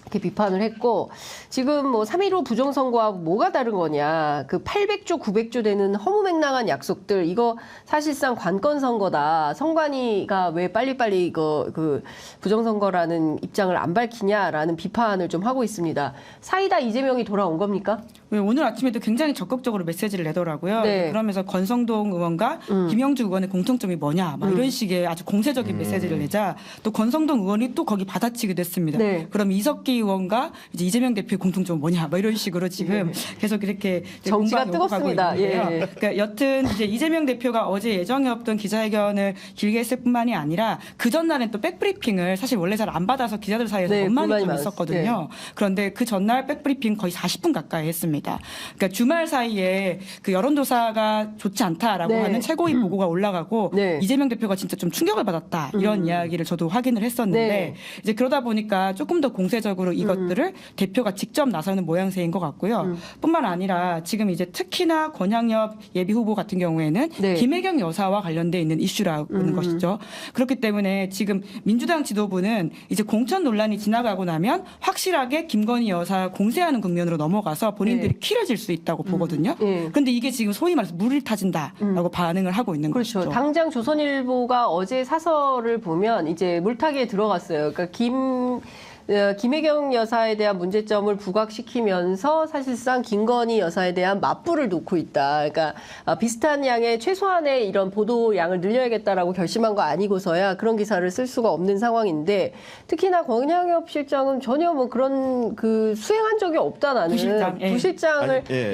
이렇게 비판을 했고 지금 뭐 3.15 부정선거와 뭐가 다른 거냐 그 800조 900조 되는 허무맹랑한 약속들 이거 사실상 관건 선거다 선관위가 왜 빨리빨리 이거 그 부정선거라는 입장을 안 밝히냐라는 비판을 좀 하고 있습니다. 사이다 이재명이 돌아온 겁니까? 오늘 아침에도 굉장히 적극적으로 메시지를 내더라고요. 네. 그러면서 권성동 의원과 김영주 의원의 공통점이 뭐냐, 막 이런 식의 아주 공세적인 메시지를 내자 또 권성동 의원이 또 거기 받아치기도 했습니다. 네. 그럼 이석기 의원과 이제 이재명 대표의 공통점은 뭐냐, 막 이런 식으로 지금 계속 이렇게 정치가 공방이 오고 가고 뜨겁습니다. 있는데요. 예. 그러니까 여튼 이제 이재명 대표가 어제 예정이 없던 기자회견을 길게 했을 뿐만이 아니라 그 전날엔 또 백브리핑을 사실 원래 잘 안 받아서 기자들 사이에서 네, 원망이 불만이 좀 많았어요. 있었거든요. 그런데 그 전날 백브리핑 거의 40분 가까이 했습니다. 그러니까 주말 사이에 그 여론조사가 좋지 않다라고 네. 하는 최고위 보고가 올라가고 네. 이재명 대표가 진짜 좀 충격을 받았다 이런 이야기를 저도 확인을 했었는데 네. 이제 그러다 보니까 조금 더 공세적으로 이것들을 대표가 직접 나서는 모양새인 것 같고요. 뿐만 아니라 지금 이제 특히나 권향엽 예비 후보 같은 경우에는 네. 김혜경 여사와 관련돼 있는 이슈라는 것이죠. 그렇기 때문에 지금 민주당 지도부는 이제 공천 논란이 지나가고 나면 확실하게 김건희 여사 공세하는 국면으로 넘어가서 본인들이 네. 키려질 수 있다고 보거든요. 네. 그런데 이게 지금 소위 말해서 물을 타진다라고 반응을 하고 있는 그렇죠. 것이죠. 당장 조선일보가 어제 사설을 보면 이제 물타기에 들어갔어요. 그러니까 김혜경 여사에 대한 문제점을 부각시키면서 사실상 김건희 여사에 대한 맞불을 놓고 있다. 그러니까 비슷한 양의 최소한의 이런 보도 양을 늘려야겠다라고 결심한 거 아니고서야 그런 기사를 쓸 수가 없는 상황인데 특히나 권향엽 실장은 전혀 뭐 그런 그 수행한 적이 없다 나는 부실장, 예. 부실장을 아니, 예.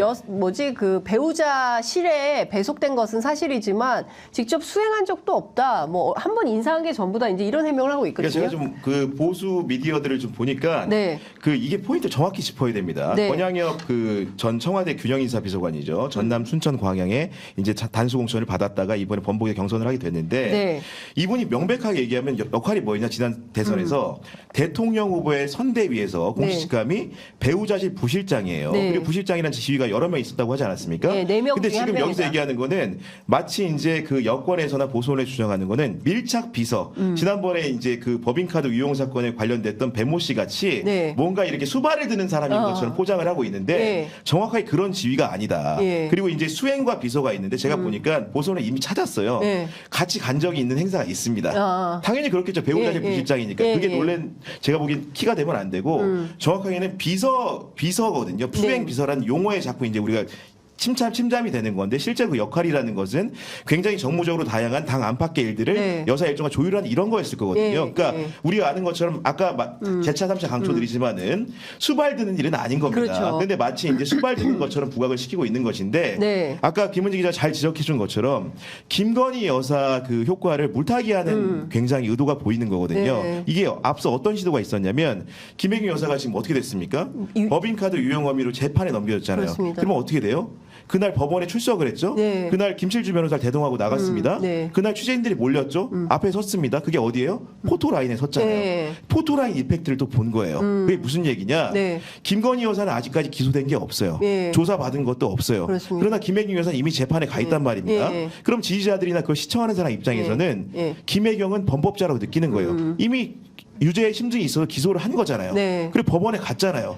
그 배우자 실에 배속된 것은 사실이지만 직접 수행한 적도 없다. 뭐 한 번 인사한 게 전부다. 이제 이런 해명을 하고 있거든요. 그러니까 제가 좀 그 보수 미디어들을 좀 보니까 네. 그 이게 포인트 정확히 짚어야 됩니다. 네. 권향엽 그 전 청와대 균형인사 비서관이죠. 전남 순천 광양에 이제 단수 공천을 받았다가 이번에 범복에 경선을 하게 됐는데 네. 이분이 명백하게 얘기하면 역할이 뭐였냐 지난 대선에서 대통령 후보의 선대위에서 공식직함이 배우자실 부실장이에요. 네. 그리고 부실장이라는 지위가 여러 명 있었다고 하지 않았습니까? 네, 4명 근데 중에 한 지금 여기서 명이다. 얘기하는 거는 마치 이제 그 여권에서나 보수원에 주장하는 거는 밀착 비서. 지난번에 이제 그 법인카드 유용 사건에 관련됐던 배모 씨 같이 네. 뭔가 이렇게 수발을 드는 사람인 것처럼 포장을 하고 있는데 네. 정확하게 그런 지위가 아니다. 예. 그리고 이제 수행과 비서가 있는데 제가 보니까 보수원에 이미 찾았어요. 네. 같이 간 적이 있는 행사가 있습니다. 아. 당연히 그렇겠죠. 배우자실 예, 예. 부실장이니까. 예, 그게 예. 놀란 제가 보기엔 키가 되면 안 되고 정확하게는 비서거든요. 수행 네. 비서라는 용어에 자꾸 이제 우리가 침잠이 되는 건데 실제 그 역할이라는 것은 굉장히 정무적으로 다양한 당 안팎의 일들을 네. 여사 일정과 조율하는 이런 거였을 거거든요. 네, 그러니까 네. 우리가 아는 것처럼 아까 재차 3차 강조드리지만은 수발드는 일은 아닌 겁니다. 그렇죠. 그런데 마치 이제 수발드는 것처럼 부각을 시키고 있는 것인데 네. 아까 김은지 기자 잘 지적해 준 것처럼 김건희 여사 그 효과를 물타기하는 굉장히 의도가 보이는 거거든요. 네. 이게 앞서 어떤 시도가 있었냐면 김혜경 여사가 지금 어떻게 됐습니까? 법인카드 유용 혐의로 재판에 넘겨졌잖아요. 그렇습니다. 그러면 어떻게 돼요? 그날 법원에 출석을 했죠. 네. 그날 김칠주 변호사를 대동하고 나갔습니다. 네. 그날 취재인들이 몰렸죠. 앞에 섰습니다. 그게 어디예요? 포토라인에 섰잖아요. 네. 포토라인 이펙트를 또 본 거예요. 그게 무슨 얘기냐? 네. 김건희 여사는 아직까지 기소된 게 없어요. 네. 조사받은 것도 없어요. 그렇습니다. 그러나 김혜경 여사는 이미 재판에 가 있단 말입니다. 네. 그럼 지지자들이나 그걸 시청하는 사람 입장에서는 네. 김혜경은 범법자라고 느끼는 거예요. 이미 유죄 심증이 있어서 기소를 한 거잖아요. 네. 그리고 법원에 갔잖아요.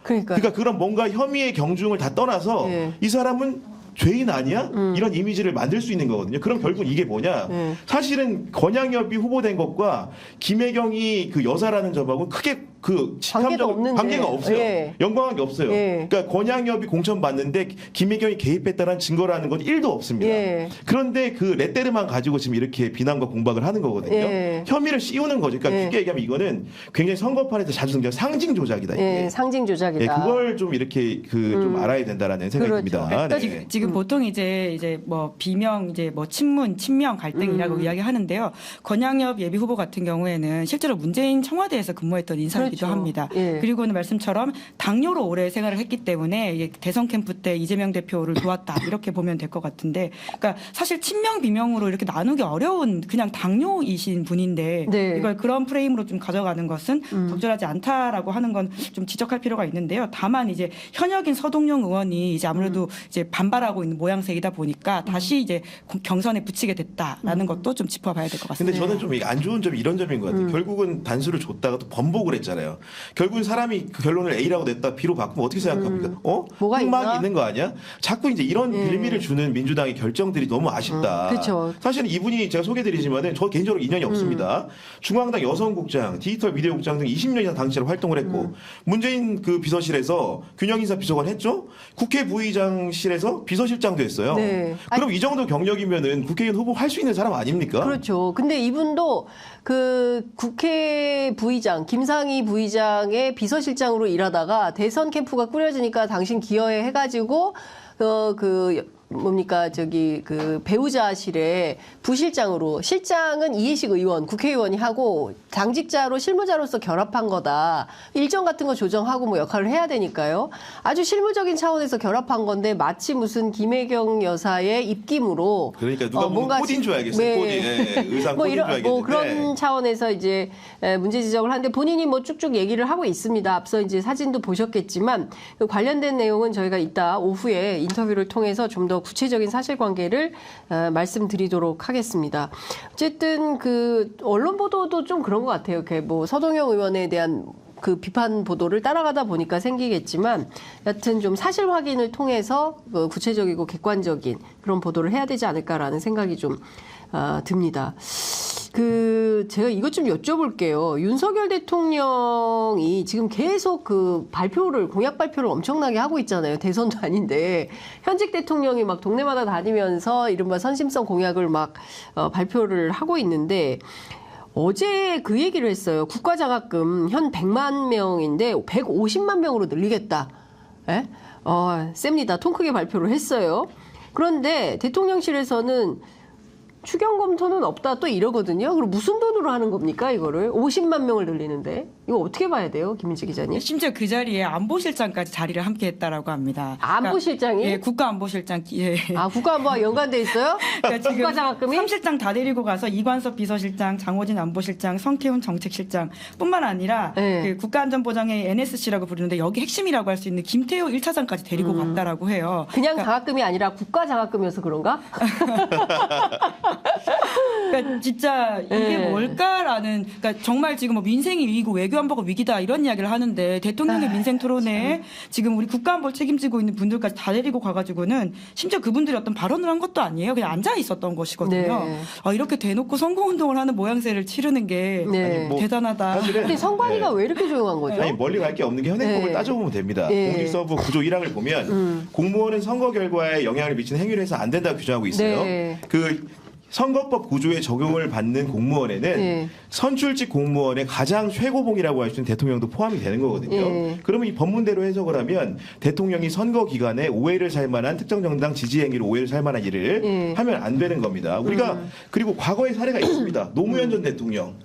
그러니까 그런 뭔가 혐의의 경중을 다 떠나서 네. 이 사람은 죄인 아니야? 이런 이미지를 만들 수 있는 거거든요. 그럼 결국 이게 뭐냐? 사실은 권양엽이 후보된 것과 김혜경이 그 여사라는 점하고 크게 그 관계가 없는데. 관계가 없어요. 예. 연관한 게 없어요. 예. 그러니까 권양엽이 공천 받는데 김혜경이 개입했다는 증거라는 건 1도 없습니다. 예. 그런데 그 레테르만 가지고 지금 이렇게 비난과 공박을 하는 거거든요. 예. 혐의를 씌우는 거죠. 그러니까 예. 쉽게 얘기하면 이거는 굉장히 선거판에서 자주 등장하는 상징 조작이다. 이게. 예, 상징 조작이다. 예, 그걸 좀 이렇게 좀 알아야 된다라는 생각이 그렇죠. 듭니다. 그러니까 네. 지금 보통 이제 뭐 비명 이제 뭐 친명 갈등이라고 이야기하는데요. 권양엽 예비 후보 같은 경우에는 실제로 문재인 청와대에서 근무했던 인사이기도 그렇죠. 합니다. 예. 그리고는 말씀처럼 당뇨로 오래 생활을 했기 때문에 이게 대선 캠프 때 이재명 대표를 도왔다 이렇게 보면 될 것 같은데, 그러니까 사실 친명 비명으로 이렇게 나누기 어려운 그냥 당뇨이신 분인데 네. 이걸 그런 프레임으로 좀 가져가는 것은 적절하지 않다라고 하는 건 좀 지적할 필요가 있는데요. 다만 이제 현역인 서동영 의원이 이제 아무래도 이제 반발하고 있는 모양새이다 보니까 다시 이제 경선에 붙이게 됐다라는 것도 좀 짚어봐야 될 것 근데 같습니다. 저는 좀 안 좋은 점이 이런 점인 것 같아요. 결국은 단수를 줬다가 또 번복을 했잖아요. 결국은 사람이 그 결론을 A라고 냈다 B로 바꾸면 어떻게 생각합니까? 뭐가 흑막이 있나? 있는 거 아니야? 자꾸 이제 이런 빌미를 주는 민주당의 결정들이 너무 아쉽다. 그쵸. 사실 이분이 제가 소개드리지만은 저 개인적으로 인연이 없습니다. 중앙당 여성국장, 디지털 미디어국장 등 20년 이상 당시로 활동을 했고 문재인 그 비서실에서 균형인사 비서관 했죠. 국회 부의장실에서 비서실장도 했어요. 네. 그럼 이 정도 경력이면은 국회의원 후보 할 수 있는 사람 아닙니까? 그렇죠. 근데 이분도 그 국회 부의장, 김상희 부의장의 비서실장으로 일하다가 대선 캠프가 꾸려지니까 당신 기여해 해가지고 뭡니까 그 배우자실에 부실장으로, 실장은 이해식 의원, 국회의원이 하고 당직자로 실무자로서 결합한 거다. 일정 같은 거 조정하고 뭐 역할을 해야 되니까요. 아주 실무적인 차원에서 결합한 건데 마치 무슨 김혜경 여사의 입김으로 그러니까 누가 뭔가 코디인 줄 알겠어요. 네. 코디. 네, 의상 뭐 코디인 줄 알겠는데. 뭐 그런 차원에서 이제 문제 지적을 하는데 본인이 뭐 쭉쭉 얘기를 하고 있습니다. 앞서 이제 사진도 보셨겠지만 그 관련된 내용은 저희가 이따 오후에 인터뷰를 통해서 좀 더 구체적인 사실관계를 말씀드리도록 하겠습니다. 어쨌든 그 언론 보도도 좀 그런 것 같아요. 이렇게 뭐 서동영 의원에 대한 그 비판 보도를 따라가다 보니까 생기겠지만 여튼 좀 사실 확인을 통해서 그 구체적이고 객관적인 그런 보도를 해야 되지 않을까라는 생각이 좀 듭니다. 제가 이것 좀 여쭤볼게요. 윤석열 대통령이 지금 계속 그 공약 발표를 엄청나게 하고 있잖아요. 대선도 아닌데. 현직 대통령이 막 동네마다 다니면서 이른바 선심성 공약을 막 발표를 하고 있는데, 어제 그 얘기를 했어요. 국가장학금 현 100만 명인데 150만 명으로 늘리겠다. 예? 셉니다. 통 크게 발표를 했어요. 그런데 대통령실에서는 추경 검토는 없다 또 이러거든요. 그럼 무슨 돈으로 하는 겁니까 이거를? 50만 명을 늘리는데 이거 어떻게 봐야 돼요, 김민지 기자님? 심지어 그 자리에 안보실장까지 자리를 함께했다라고 합니다. 안보실장이? 예, 국가안보실장. 예. 국가안보와 연관돼 있어요? 그러니까 지금 국가장학금이? 3실장 다 데리고 가서 이관섭 비서실장, 장호진 안보실장, 성태훈 정책실장뿐만 아니라 네. 그 국가안전보장의 NSC라고 부르는데 여기 핵심이라고 할 수 있는 김태호 1차장까지 데리고 갔다라고 해요. 그냥 장학금이 아니라 국가장학금이어서 그런가? 그러니까 진짜 이게 네. 뭘까라는, 그러니까 정말 지금 뭐 민생이 위기고 외교 외교안보가 위기다 이런 이야기를 하는데 대통령의 민생 토론회에 지금 우리 국가안보를 책임지고 있는 분들까지 다 데리고 가가지고는 심지어 그분들이 어떤 발언을 한 것도 아니에요. 그냥 앉아 있었던 것이거든요. 네. 이렇게 대놓고 선거운동을 하는 모양새를 치르는 게 네. 아니, 뭐 대단하다. 사실은 근데 성관이가 왜 이렇게 조용한 거죠? 아니 멀리 갈 게 없는 게 현행법을 네. 따져보면 됩니다. 네. 공직선거 구조 1항을 보면 공무원은 선거 결과에 영향을 미치는 행위를 해서 안 된다고 규정하고 있어요. 네. 그 선거법 구조에 적용을 받는 공무원에는 네. 선출직 공무원의 가장 최고봉이라고 할 수 있는 대통령도 포함이 되는 거거든요. 네. 그러면 이 법문대로 해석을 하면 대통령이 선거 기간에 오해를 살 만한 특정 정당 지지 행위로 오해를 살 만한 일을 네. 하면 안 되는 겁니다. 우리가 그리고 과거의 사례가 있습니다. 노무현 전 대통령.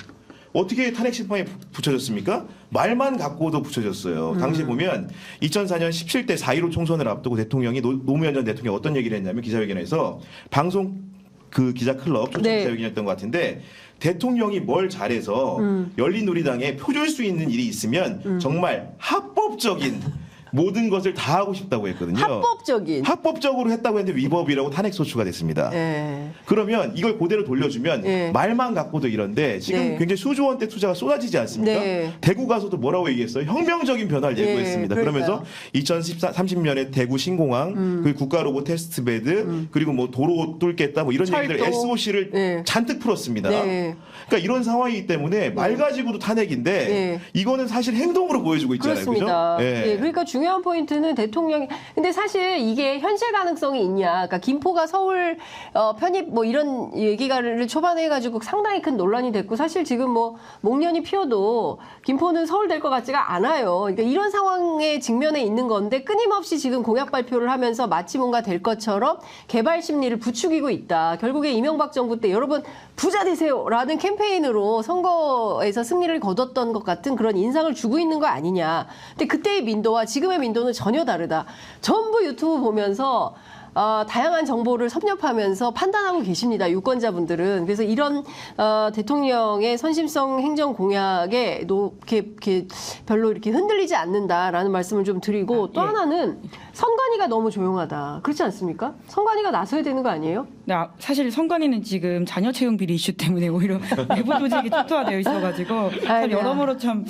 어떻게 탄핵 심판에 붙여졌습니까? 말만 갖고도 붙여졌어요. 당시 보면 2004년 17대 4.15 총선을 앞두고 대통령이 노무현 전 대통령이 어떤 얘기를 했냐면 기자회견에서 방송 그 기자 클럽 초청 네. 기자회견이었던 것 같은데 대통령이 뭘 잘해서 열린우리당에 표줄 수 있는 일이 있으면 정말 합법적인 모든 것을 다 하고 싶다고 했거든요. 합법적으로 했다고 했는데 위법이라고 탄핵 소추가 됐습니다. 네. 그러면 이걸 그대로 돌려주면 네. 말만 갖고도 이런데 지금 네. 굉장히 수조 원대 투자가 쏟아지지 않습니까? 네. 대구 가서도 뭐라고 얘기했어요? 혁명적인 변화를 네, 예고했습니다. 그러면서 2030년에 대구 신공항, 그리고 국가로봇 테스트베드, 그리고 뭐 도로 뚫겠다 뭐 이런 철도. 얘기들 SOC를 네. 잔뜩 풀었습니다. 네. 그러니까 이런 상황이기 때문에 말 가지고도 탄핵인데 네. 이거는 사실 행동으로 보여주고 있잖아요. 그렇습니다. 그죠? 네, 그러니까 중요한 포인트는 대통령이 근데 사실 이게 현실 가능성이 있냐? 그러니까 김포가 서울 편입 뭐 이런 얘기가를 초반에 해가지고 상당히 큰 논란이 됐고 사실 지금 뭐 목련이 피어도 김포는 서울 될 것 같지가 않아요. 그러니까 이런 상황에 직면해 있는 건데 끊임없이 지금 공약 발표를 하면서 마치 뭔가 될 것처럼 개발 심리를 부추기고 있다. 결국에 이명박 정부 때 여러분 부자 되세요라는 캠페인으로 선거에서 승리를 거뒀던 것 같은 그런 인상을 주고 있는 거 아니냐. 근데 그때의 민도와 지금의 민도는 전혀 다르다. 전부 유튜브 보면서 다양한 정보를 섭렵하면서 판단하고 계십니다. 유권자분들은. 그래서 이런 대통령의 선심성 행정 공약에 이렇게 별로 이렇게 흔들리지 않는다라는 말씀을 좀 드리고 또 하나는 선관위가 너무 조용하다. 그렇지 않습니까? 선관위가 나서야 되는 거 아니에요? 네, 사실 선관위는 지금 자녀 채용 비리 이슈 때문에 오히려 내부 조직이 초토화되어 있어가지고 참 여러모로 참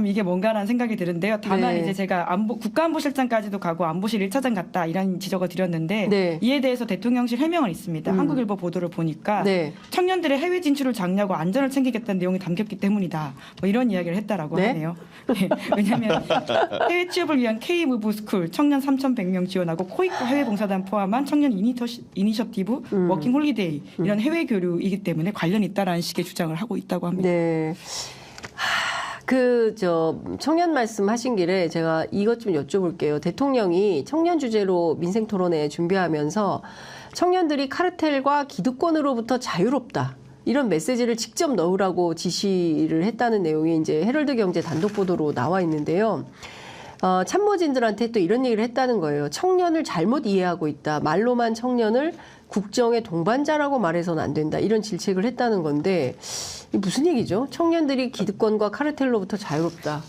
이게 뭔가라는 생각이 드는데요. 다만 네. 이제 제가 국가안보실장까지도 가고 안보실 1차장 갔다 이런 지적을 드렸는데 네. 이에 대해서 대통령실 해명은 있습니다. 한국일보 보도를 보니까 네. 청년들의 해외 진출을 장려하고 안전을 챙기겠다는 내용이 담겼기 때문이다. 뭐 이런 이야기를 했다라고 네? 하네요. 네, 왜냐하면 해외 취업을 위한 K-무브 스쿨 청년 3,100명 지원하고 코이카 해외 봉사단 포함한 청년 이니셔티브 워킹 홀리데이 이런 해외 교류이기 때문에 관련이 있다라는 식의 주장을 하고 있다고 합니다. 네. 청년 말씀하신 길에 제가 이것 좀 여쭤볼게요. 대통령이 청년 주제로 민생 토론회 준비하면서 청년들이 카르텔과 기득권으로부터 자유롭다. 이런 메시지를 직접 넣으라고 지시를 했다는 내용이 이제 헤럴드 경제 단독 보도로 나와 있는데요. 참모진들한테 또 이런 얘기를 했다는 거예요. 청년을 잘못 이해하고 있다. 말로만 청년을 국정의 동반자라고 말해서는 안 된다. 이런 질책을 했다는 건데 이게 무슨 얘기죠? 청년들이 기득권과 카르텔로부터 자유롭다.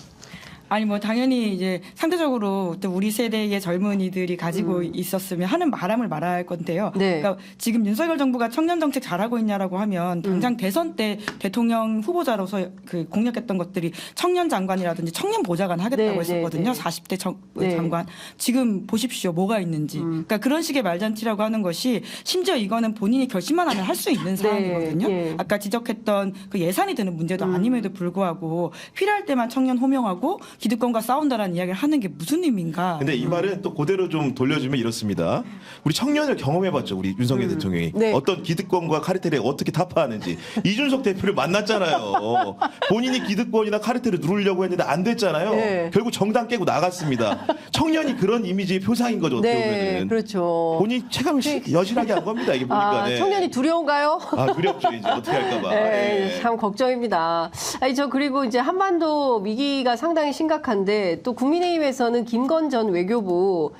아니 뭐 당연히 이제 상대적으로 또 우리 세대의 젊은이들이 가지고 있었으면 하는 바람을 말할 건데요. 네. 그러니까 지금 윤석열 정부가 청년 정책 잘하고 있냐라고 하면 당장 대선 때 대통령 후보자로서 그 공약했던 것들이 청년 장관이라든지 청년 보좌관 하겠다고 네, 했었거든요. 네, 네. 40대 네. 장관. 지금 보십시오. 뭐가 있는지. 그러니까 그런 식의 말잔치라고 하는 것이 심지어 이거는 본인이 결심만 하면 할 수 있는 사안이거든요. 네. 아까 지적했던 그 예산이 드는 문제도 아님에도 불구하고 필요할 때만 청년 호명하고 기득권과 싸운다라는 이야기를 하는 게 무슨 의미인가? 근데 이 말은 또 그대로 좀 돌려주면 이렇습니다. 우리 청년을 경험해봤죠. 우리 윤석열 대통령이. 네. 어떤 기득권과 카르텔에 어떻게 타파하는지. 이준석 대표를 만났잖아요. 본인이 기득권이나 카르텔을 누르려고 했는데 안 됐잖아요. 네. 결국 정당 깨고 나갔습니다. 청년이 그런 이미지의 표상인 거죠. 어떻게 네, 보면은. 그렇죠. 본인 체감을 여실하게 한 겁니다. 이게 보니까. 네. 청년이 두려운가요? 두렵죠. 이제 어떻게 할까 봐. 네, 예. 참 걱정입니다. 그리고 이제 한반도 위기가 상당히 심각한데 또 국민의힘에서는 김건 전 외교부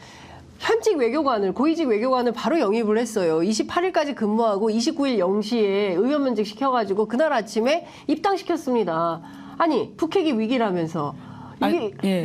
현직 외교관을 고위직 외교관을 바로 영입을 했어요. 28일까지 근무하고 29일 0시에 의원 면직 시켜가지고 그날 아침에 입당시켰습니다. 아니 북핵이 위기라면서.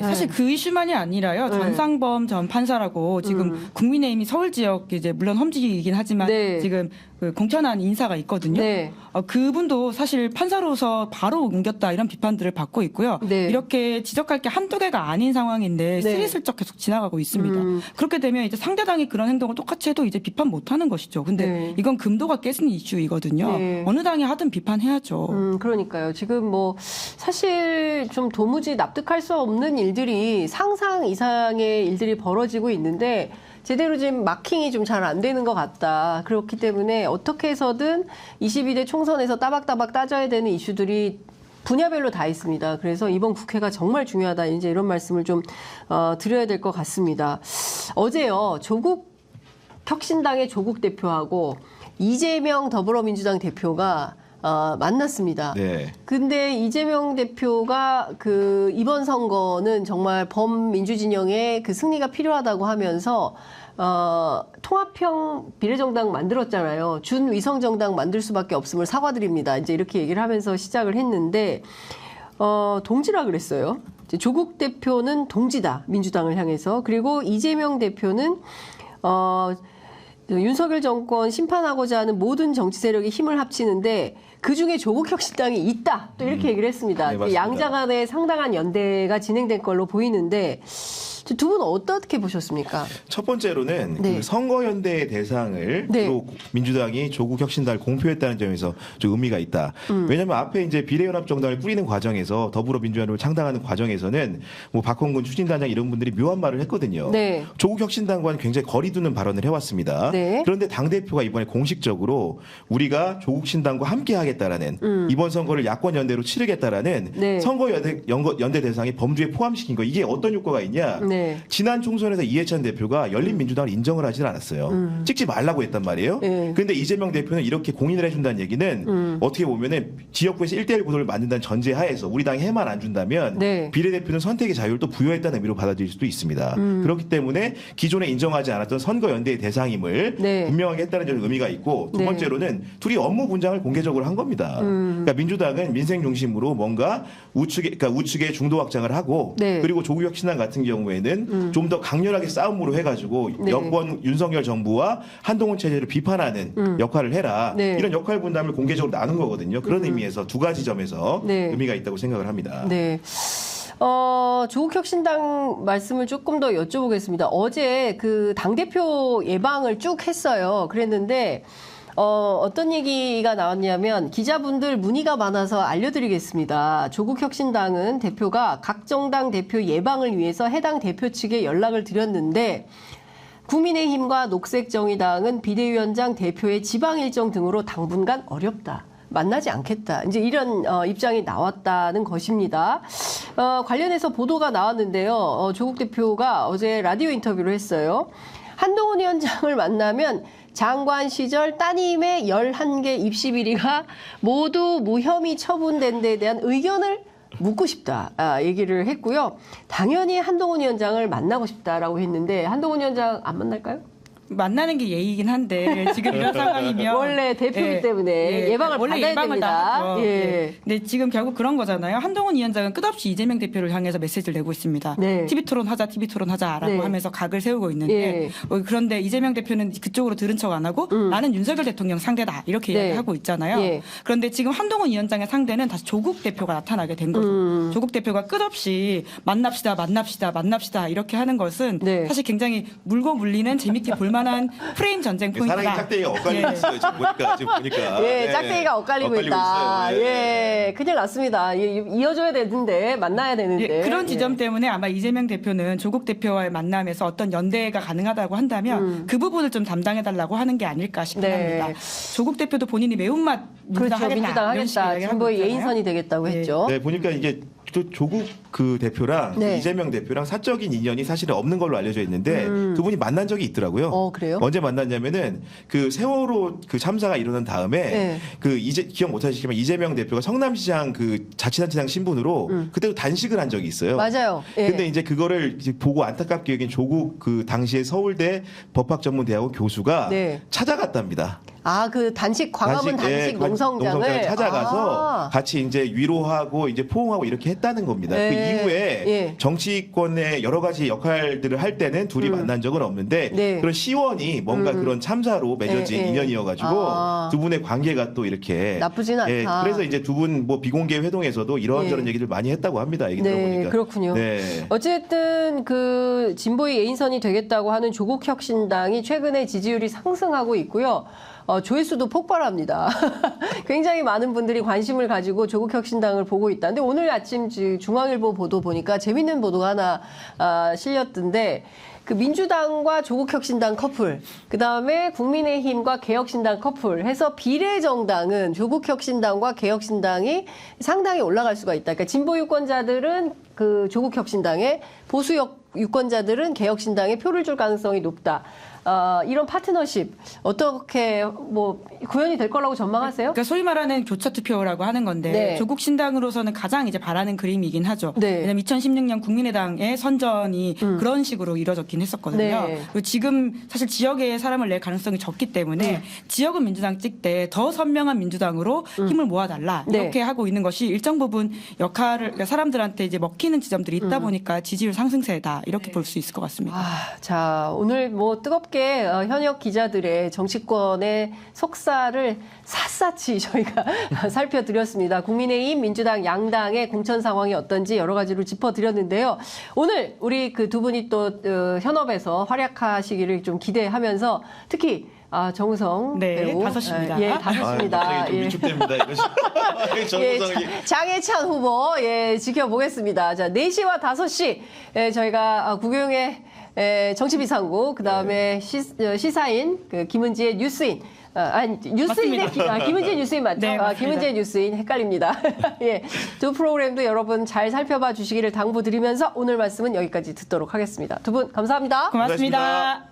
사실 그 이슈만이 아니라요. 전상범 전 판사라고 지금 국민의힘이 서울 지역 이제 물론 험지이긴 하지만 네. 지금 그 공천한 인사가 있거든요. 네. 그분도 사실 판사로서 바로 옮겼다 이런 비판들을 받고 있고요. 네. 이렇게 지적할 게 한두 개가 아닌 상황인데 네. 스리슬쩍 계속 지나가고 있습니다. 그렇게 되면 이제 상대당이 그런 행동을 똑같이 해도 이제 비판 못하는 것이죠. 근데 네. 이건 금도가 깨지는 이슈이거든요. 네. 어느 당이 하든 비판해야죠. 그러니까요. 지금 뭐 사실 좀 도무지 납득할 수 없는 일들이 상상 이상의 일들이 벌어지고 있는데 제대로 지금 마킹이 좀 잘 안 되는 것 같다. 그렇기 때문에 어떻게 해서든 22대 총선에서 따박따박 따져야 되는 이슈들이 분야별로 다 있습니다. 그래서 이번 국회가 정말 중요하다. 이제 이런 말씀을 좀 드려야 될 것 같습니다. 어제요. 혁신당의 조국 대표하고 이재명 더불어민주당 대표가 만났습니다. 네. 근데 이재명 대표가 그 이번 선거는 정말 범민주진영의 그 승리가 필요하다고 하면서 통합형 비례정당 만들었잖아요. 준위성정당 만들 수밖에 없음을 사과드립니다. 이제 이렇게 얘기를 하면서 시작을 했는데 동지라 그랬어요. 이제 조국 대표는 동지다. 민주당을 향해서. 그리고 이재명 대표는 윤석열 정권 심판하고자 하는 모든 정치 세력이 힘을 합치는데 그중에 조국혁신당이 있다. 또 이렇게 얘기를 했습니다. 네, 맞습니다. 양자 간에 상당한 연대가 진행된 걸로 보이는데 두 분은 어떻게 보셨습니까? 첫 번째로는 네. 그 선거연대의 대상을 네. 또 민주당이 조국 혁신당을 공표했다는 점에서 좀 의미가 있다. 왜냐하면 앞에 이제 비례연합정당을 꾸리는 과정에서 더불어민주당을 창당하는 과정에서는 뭐 박홍근 추진단장 이런 분들이 묘한 말을 했거든요. 네. 조국 혁신당과는 굉장히 거리두는 발언을 해왔습니다. 네. 그런데 당 대표가 이번에 공식적으로 우리가 조국 신당과 함께하겠다라는 이번 선거를 야권 연대로 치르겠다라는 네. 선거연대 대상에 범주에 포함시킨 거. 이게 어떤 효과가 있냐? 네. 지난 총선에서 이해찬 대표가 열린민주당을 인정을 하질 않았어요. 찍지 말라고 했단 말이에요. 네. 그런데 이재명 대표는 이렇게 공인을 해준다는 얘기는 어떻게 보면은 지역구에서 1대1 구도를 만든다는 전제하에서 우리 당이 해만 안 준다면 네. 비례대표는 선택의 자유를 또 부여했다는 의미로 받아들일 수도 있습니다. 그렇기 때문에 기존에 인정하지 않았던 선거연대의 대상임을 네. 분명하게 했다는 점에 의미가 있고 두 네. 번째로는 둘이 업무 분장을 공개적으로 한 겁니다. 그러니까 민주당은 민생 중심으로 뭔가 우측의 중도 확장을 하고 네. 그리고 조국혁신당 같은 경우에는 좀 더 강렬하게 싸움으로 해가지고 네. 여권 윤석열 정부와 한동훈 체제를 비판하는 역할을 해라. 네. 이런 역할 분담을 공개적으로 나눈 거거든요. 그런 의미에서 두 가지 점에서 네. 의미가 있다고 생각을 합니다. 네. 조국혁신당 말씀을 조금 더 여쭤보겠습니다. 어제 그 당대표 예방을 쭉 했어요. 그랬는데, 어떤 얘기가 나왔냐면 기자분들 문의가 많아서 알려드리겠습니다. 조국혁신당은 대표가 각 정당 대표 예방을 위해서 해당 대표 측에 연락을 드렸는데 국민의힘과 녹색정의당은 비대위원장 대표의 지방 일정 등으로 당분간 어렵다. 만나지 않겠다. 이제 이런 입장이 나왔다는 것입니다. 관련해서 보도가 나왔는데요. 조국 대표가 어제 라디오 인터뷰를 했어요. 한동훈 위원장을 만나면 장관 시절 따님의 11개 입시 비리가 모두 무혐의 처분된 데에 대한 의견을 묻고 싶다 얘기를 했고요. 당연히 한동훈 위원장을 만나고 싶다라고 했는데 한동훈 위원장 안 만날까요? 만나는 게 예의이긴 한데 지금 이런 상황이면 원래 대표이기 때문에 예방을 원래 받아야 예방을 됩니다. 나가죠. 예. 근데 지금 결국 그런 거잖아요. 한동훈 위원장은 끝없이 이재명 대표를 향해서 메시지를 내고 있습니다. 네. TV 토론하자, TV 토론하자라고 네. 하면서 각을 세우고 있는데 예. 그런데 이재명 대표는 그쪽으로 들은 척 안 하고 나는 윤석열 대통령 상대다 이렇게 네. 이야기하고 있잖아요. 예. 그런데 지금 한동훈 위원장의 상대는 다시 조국 대표가 나타나게 된 거죠. 조국 대표가 끝없이 만납시다 이렇게 하는 것은 네. 사실 굉장히 물고 물리는 재밌게 볼만한 프레임 전쟁 포인트다. 사랑의 짝대기가 엇갈리고 있어요. 지금 보니까. 예, 네. 짝대기가 엇갈리고 있다. 있어요. 예, 큰일 났습니다. 이어줘야 되는데, 만나야 되는데. 예, 그런 지점 예. 때문에 아마 이재명 대표는 조국 대표와의 만남에서 어떤 연대가 가능하다고 한다면 그 부분을 좀 담당해달라고 하는 게 아닐까 싶긴 네. 합니다. 조국 대표도 본인이 매운맛 민주당 그렇죠. 민주당 이런 식으로 하겠다. 이야기하고 진보의 있잖아요. 예인선이 되겠다고 네. 했죠. 네, 보니까 이게 또 조국 그 대표랑 네. 이재명 대표랑 사적인 인연이 사실은 없는 걸로 알려져 있는데 두 분이 만난 적이 있더라고요. 그래요? 언제 만났냐면은 그 세월호 그 참사가 일어난 다음에 네. 그 기억 못하시지만 이재명 대표가 성남시장 그 자치단체장 신분으로 그때도 단식을 한 적이 있어요. 맞아요. 예. 근데 이제 그거를 이제 보고 안타깝게 여긴 조국 그 당시에 서울대 법학전문대학원 교수가 네. 찾아갔답니다. 그 광화문 단식 농성장을 찾아가서 같이 이제 위로하고 이제 포옹하고 이렇게 했다는 겁니다. 네. 그 이후에 예. 정치권의 여러 가지 역할들을 할 때는 둘이 만난 적은 없는데 네. 그런 시원이 뭔가 그런 참사로 맺어진 예, 예. 인연이어가지고 두 분의 관계가 또 이렇게 나쁘진 않다. 그래서 이제 두 분 뭐 비공개 회동에서도 이런저런 얘기를 많이 했다고 합니다. 얘기 들어보니까. 그렇군요. 네. 어쨌든 그 진보의 예인선이 되겠다고 하는 조국혁신당이 최근에 지지율이 상승하고 있고요. 조회수도 폭발합니다. 굉장히 많은 분들이 관심을 가지고 조국혁신당을 보고 있다. 근데 오늘 아침 중앙일보 보도 보니까 재밌는 보도가 하나 실렸던데 그 민주당과 조국혁신당 커플, 그 다음에 국민의힘과 개혁신당 커플 해서 비례정당은 조국혁신당과 개혁신당이 상당히 올라갈 수가 있다. 그러니까 진보 유권자들은 그 조국혁신당에, 보수 유권자들은 개혁신당에 표를 줄 가능성이 높다. 이런 파트너십 어떻게 뭐 구현이 될 거라고 전망하세요? 그러니까 소위 말하는 교차 투표라고 하는 건데 네. 조국 신당으로서는 가장 이제 바라는 그림이긴 하죠. 네. 왜냐면 2016년 국민의당의 선전이 그런 식으로 이루어졌긴 했었거든요. 네. 그리고 지금 사실 지역에 사람을 낼 가능성이 적기 때문에 지역은 민주당 찍되 더 선명한 민주당으로 힘을 모아달라 네. 이렇게 하고 있는 것이 일정 부분 역할을 그러니까 사람들한테 이제 먹히는 지점들이 있다 보니까 지지율 상승세다 이렇게 볼 수 있을 것 같습니다. 자, 오늘 뭐 뜨겁게 현역 기자들의 정치권의 속사를 샅샅이 저희가 살펴드렸습니다. 국민의힘, 민주당 양당의 공천 상황이 어떤지 여러 가지로 짚어드렸는데요. 오늘 우리 그 두 분이 또 현업에서 활약하시기를 좀 기대하면서 특히 정우성 네, 배우 5시입니다. 예, 5시입니다. 갑자기 좀 위축됩니다. 정우성이. 장해찬 후보 지켜보겠습니다. 자, 4시와 5시 저희가 구경의 정치비상구 그다음에 시사인 그 김은지의 뉴스인 뉴스인의 김은지의 뉴스인 맞죠? 네, 맞습니다. 김은지의 뉴스인 헷갈립니다. 예, 두 프로그램도 여러분 잘 살펴봐 주시기를 당부드리면서 오늘 말씀은 여기까지 듣도록 하겠습니다. 두 분 감사합니다. 고맙습니다. 고맙습니다.